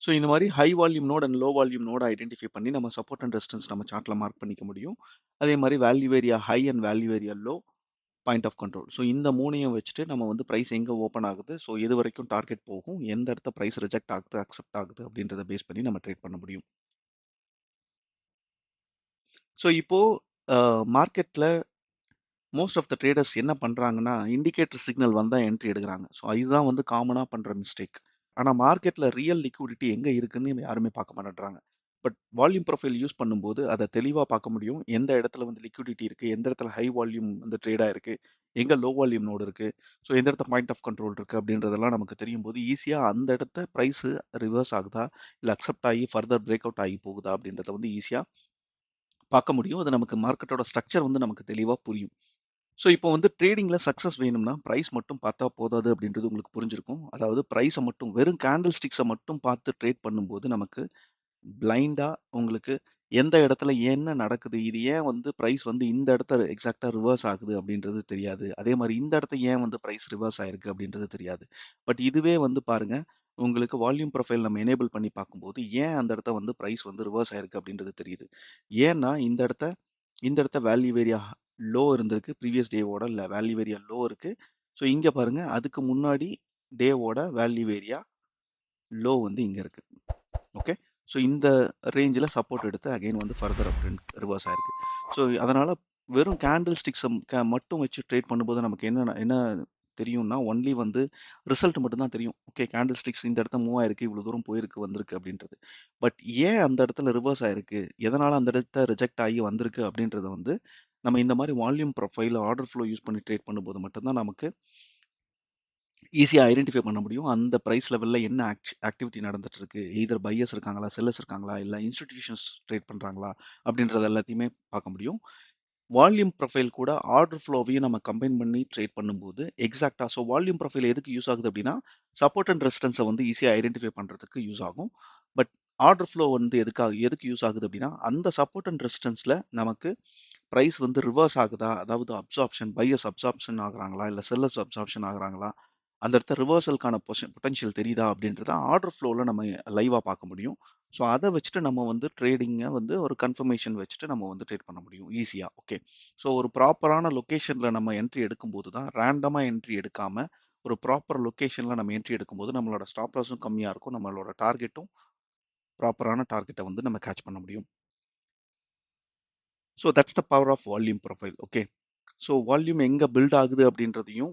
ஸோ இந்த மாதிரி high volume node and low volume node identify பண்ணி நம்ம சப்போர்ட் அண்ட் ரெசிஸ்டன்ஸ் நம்ம சார்ட்டில் மார்க் பண்ணிக்க முடியும். அதே மாதிரி value area high and value area low, point of control. So இந்த மூணையும் வச்சுட்டு நம்ம வந்து ப்ரைஸ் எங்கே ஓப்பன் ஆகுது, ஸோ எது வரைக்கும் டார்கெட் போகும், எந்த இடத்த ப்ரைஸ் ரிஜெக்ட் ஆகுது, அக்செப்ட் ஆகுது அப்படின்றத பேஸ் பண்ணி நம்ம ட்ரேட் பண்ண முடியும். ஸோ இப்போ மார்க்கெட்டில் மோஸ்ட் ஆஃப் த ட்ரேடர்ஸ் என்ன பண்ணுறாங்கன்னா, இண்டிகேட்டர் சிக்னல் வந்தால் என்ட்ரி எடுக்கிறாங்க. ஸோ இதுதான் வந்து காமனாக பண்ணுற மிஸ்டேக். ஆனால் மார்க்கெட்டில் ரியல் லிக்விடிட்டி எங்கே இருக்குன்னு யாருமே பார்க்க மாட்டேன்றாங்க. பட் வால்யூம் ப்ரொஃபைல் யூஸ் பண்ணும்போது அதை தெளிவாக பார்க்க முடியும். எந்த இடத்துல வந்து லிக்விடிட்டி இருக்குது, எந்த இடத்துல ஹை வால்யூம் வந்து ட்ரேடாக இருக்குது, எங்கே லோ வால்யூம் நோடு இருக்குது, ஸோ எந்த இடத்துல பாயிண்ட் ஆஃப் கண்ட்ரோல் இருக்குது அப்படின்றதெல்லாம் நமக்கு தெரியும் போது ஈஸியாக அந்த இடத்த ப்ரைஸு ரிவர்ஸ் ஆகுதா, இல்லை அக்செப்ட் ஆகி ஃபர்தர் பிரேக் அவுட் ஆகி போகுதா அப்படின்றத வந்து ஈஸியாக பார்க்க முடியும். அது நமக்கு மார்க்கெட்டோட ஸ்ட்ரக்சர் வந்து நமக்கு தெளிவாக புரியும். ஸோ இப்போ வந்து ட்ரேடிங்கில் சக்ஸஸ் வேணும்னா ப்ரைஸ் மட்டும் பார்த்தா போதாது அப்படின்றது உங்களுக்கு புரிஞ்சிருக்கும். அதாவது ப்ரைஸை மட்டும் வெறும் கேண்டில் ஸ்டிக்ஸை மட்டும் பார்த்து ட்ரேட் பண்ணும்போது நமக்கு பிளைண்டா உங்களுக்கு எந்த இடத்துல என்ன நடக்குது, இது ஏன் வந்து பிரைஸ் வந்து இந்த இடத்த எக்ஸாக்டா ரிவர்ஸ் ஆகுது அப்படின்றது தெரியாது. அதே மாதிரி இந்த இடத்த ஏன் வந்து பிரைஸ் ரிவர்ஸ் ஆயிருக்கு அப்படின்றது தெரியாது. பட் இதுவே வந்து பாருங்க, உங்களுக்கு வால்யூம் ப்ரொஃபைல் நம்ம எனேபிள் பண்ணி பார்க்கும்போது ஏன் அந்த இடத்த வந்து பிரைஸ் வந்து ரிவர்ஸ் ஆயிருக்கு அப்படின்றது தெரியுது. ஏன்னா இந்த இடத்த வேல்யூ ஏரியா லோ இருந்திருக்கு, ப்ரீவியஸ் டேவோட இல்லை வேல்யூ ஏரியா லோ இருக்கு. ஸோ இங்க பாருங்க, அதுக்கு முன்னாடி டேவோட வேல்யூ ஏரியா லோ வந்து இங்க இருக்கு. ஓகே, ஸோ இந்த ரேஞ்சில் சப்போர்ட் எடுத்து அகைன் வந்து ஃபர்தர் அப்ட்ரெண்ட் ரிவர்ஸ் ஆயிருக்கு. ஸோ அதனால வெறும் கேண்டில் ஸ்டிக்ஸை மட்டும் வச்சு ட்ரேட் பண்ணும்போது நமக்கு என்ன தெரியும்னா, ஒன்லி வந்து ரிசல்ட் மட்டும் தான் தெரியும். ஓகே, கேண்டில் ஸ்டிக்ஸ் இந்த இடத்த மூவ் ஆயிருக்கு, இவ்வளோ தூரம் போயிருக்கு வந்திருக்கு அப்படின்றது. பட் ஏன் அந்த இடத்துல ரிவர்ஸ் ஆயிருக்கு, எதனால அந்த இடத்த ரிஜெக்ட் ஆகி வந்திருக்கு அப்படின்றத வந்து நம்ம இந்த மாதிரி volume profile order flow use பண்ணி ட்ரேட் பண்ணும்போது மட்டும்தான் நமக்கு ஈஸியாக ஐடென்டிஃபை பண்ண முடியும். அந்த ப்ரைஸ் லெவலில் என்ன ஆக்டிவிட்டி நடந்துட்டு இருக்கு, எய்தர் பையர்ஸ் இருக்காங்களா, செல்லர்ஸ் இருக்காங்களா, இல்லை இன்ஸ்டிடியூஷன்ஸ் ட்ரேட் பண்ணுறாங்களா அப்படின்றது எல்லாத்தையுமே பார்க்க முடியும். வால்யூம் ப்ரொஃபைல் கூட ஆர்டர் ஃப்ளோவையும் நம்ம கம்பைன் பண்ணி ட்ரேட் பண்ணும்போது எக்ஸாக்டாக, ஸோ வால்யூம் ப்ரொஃபைல் எதுக்கு யூஸ் ஆகுது அப்படின்னா, சப்போர்ட் அண்ட் ரெசிஸ்டன்ஸை வந்து ஈஸியாக ஐடென்டிஃபை பண்ணுறதுக்கு யூஸ் ஆகும். பட் ஆர்டர் ஃப்ளோ வந்து எதுக்கு யூஸ் ஆகுது அப்படின்னா, அந்த சப்போர்ட் அண்ட் ரெசிஸ்டன்ஸில் நமக்கு ப்ரைஸ் வந்து ரிவர்ஸ் ஆகுதா, அதாவது பையர்ஸ் அப்சார்ப்ஷன் ஆகுறாங்களா, இல்லை செல்லர்ஸ் அப்சார்ப்ஷன் ஆகுறாங்களா, அந்த இடத்த ரிவர்சலுக்கான பொட்டன்ஷியல் தெரியுதா அப்படின்றத ஆர்டர் ஃப்ளோவில் நம்ம லைவாக பார்க்க முடியும். ஸோ அதை வச்சுட்டு நம்ம வந்து ட்ரேடிங்கை வந்து ஒரு கன்ஃபர்மேஷன் வச்சுட்டு நம்ம வந்து ட்ரேட் பண்ண முடியும் ஈஸியாக. ஓகே, ஸோ ஒரு ப்ராப்பரான லொக்கேஷனில் நம்ம என்ட்ரி எடுக்கும்போது தான், ரேண்டமாக என்ட்ரி எடுக்காமல் ஒரு ப்ராப்பர் லொக்கேஷனில் நம்ம என்ட்ரி எடுக்கும்போது நம்மளோட ஸ்டாப் லாஸும் கம்மியாக இருக்கும், நம்மளோட டார்கெட்டும் ப்ராப்பரான டார்கெட்டை வந்து நம்ம கேட்ச் பண்ண முடியும். So that's the power of volume profile. Okay, so volume எங்கே பில்ட் ஆகுது அப்படின்றதையும்,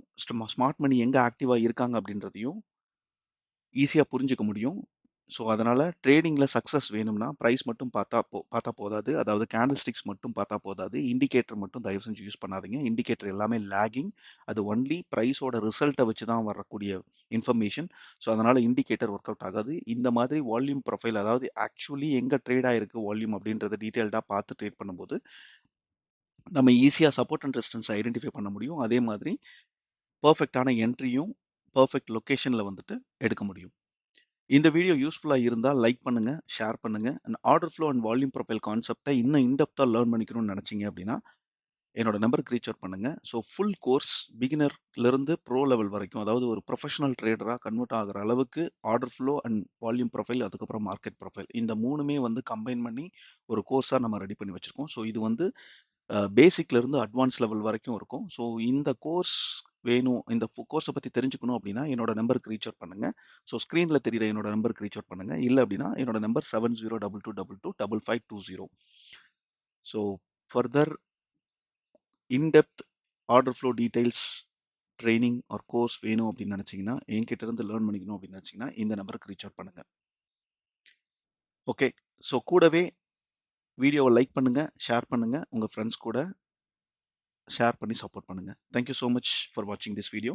ஸ்மார்ட் மணி எங்கே ஆக்டிவாக இருக்காங்க அப்படின்றதையும் ஈஸியாக புரிஞ்சுக்க முடியும். ஸோ அதனால் ட்ரேடிங்கில் சக்ஸஸ் வேணும்னா ப்ரைஸ் மட்டும் பார்த்தா போதாது, அதாவது கேண்டில் ஸ்டிக்ஸ் மட்டும் பார்த்தா போதாது, இண்டிகேட்டர் மட்டும் தயவு செஞ்சு யூஸ் பண்ணாதீங்க. இண்டிகேட்டர் எல்லாமே லேகிங், அது ஒன்லி ப்ரைஸோட ரிசல்ட்டை வச்சு தான் வரக்கூடிய இன்ஃபர்மேஷன். ஸோ அதனால் இண்டிகேட்டர் ஒர்க் அவுட் ஆகாது. இந்த மாதிரி வால்யூம் ப்ரொஃபைல், அதாவது ஆக்சுவலி எங்கே ட்ரேட் ஆகிருக்கு வால்யூம் அப்படின்றத டீட்டெயில்டாக பார்த்து ட்ரேட் பண்ணும்போது நம்ம ஈஸியாக சப்போர்ட் அண்ட் ரெசிஸ்டன்ஸ் ஐடென்டிஃபை பண்ண முடியும். அதே மாதிரி பர்ஃபெக்டான என்ட்ரியும் பெர்ஃபெக்ட் லொகேஷன்ல வந்துட்டு எடுக்க முடியும். இந்த வீடியோ யூஸ்ஃபுல்லா இருந்தா லைக் பண்ணுங்க, ஷேர் பண்ணுங்க. And order flow and volume profile கான்செப்ட்ட இன்னும் இன்டெப்த்தா லேர்ன் பண்ணிக்கணும்னு நினைச்சீங்க அப்படின்னா, என்னோட நம்பருக்கு ரீச் அவுட் பண்ணுங்க. ஸோ ஃபுல் கோர்ஸ் பிகினர்லேருந்து ப்ரோ லெவல் வரைக்கும், அதாவது ஒரு ப்ரொஃபஷனல் ட்ரேடரா கன்வெர்ட் ஆகுற அளவுக்கு order flow and volume profile, அதுக்கப்புறம் மார்க்கெட் ப்ரொஃபைல் இந்த 3மே வந்து கம்பைன் பண்ணி ஒரு கோர்ஸா நம்ம ரெடி பண்ணி வச்சிருக்கோம். ஸோ இது வந்து பேசிக்ல இருந்து அட்வான்ஸ் லெவல் வரைக்கும் இருக்கும். ஸோ இந்த கோர்ஸ் வேணும், இந்த கோர்ஸை பத்தி தெரிஞ்சுக்கணும் அப்படின்னா என்னோட நம்பருக்கு ரீச் அவுட் பண்ணுங்க. ஸோ ஸ்க்ரீன்ல தெரியுற என்னோட நம்பருக்கு ரீச் அவுட் பண்ணுங்க. இல்லை அப்படின்னா என்னோட number 7022225520. So further in-depth order flow details training R course வேணும் அப்படின்னு நினைச்சீங்கன்னா, என்கிட்ட இருந்து லேர்ன் பண்ணிக்கணும் அப்படின்னு நினைச்சீங்கன்னா இந்த நம்பருக்கு ரீச் அவுட் பண்ணுங்க. ஓகே. ஸோ கூடவே வீடியோவை லைக் பண்ணுங்க, ஷேர் பண்ணுங்க, உங்க ஃப்ரெண்ட்ஸ் கூட ஷேர் பண்ணி சப்போர்ட் பண்ணுங்க. தேங்க்யூ ஸோ மச் ஃபார் வாட்சிங் திஸ் வீடியோ.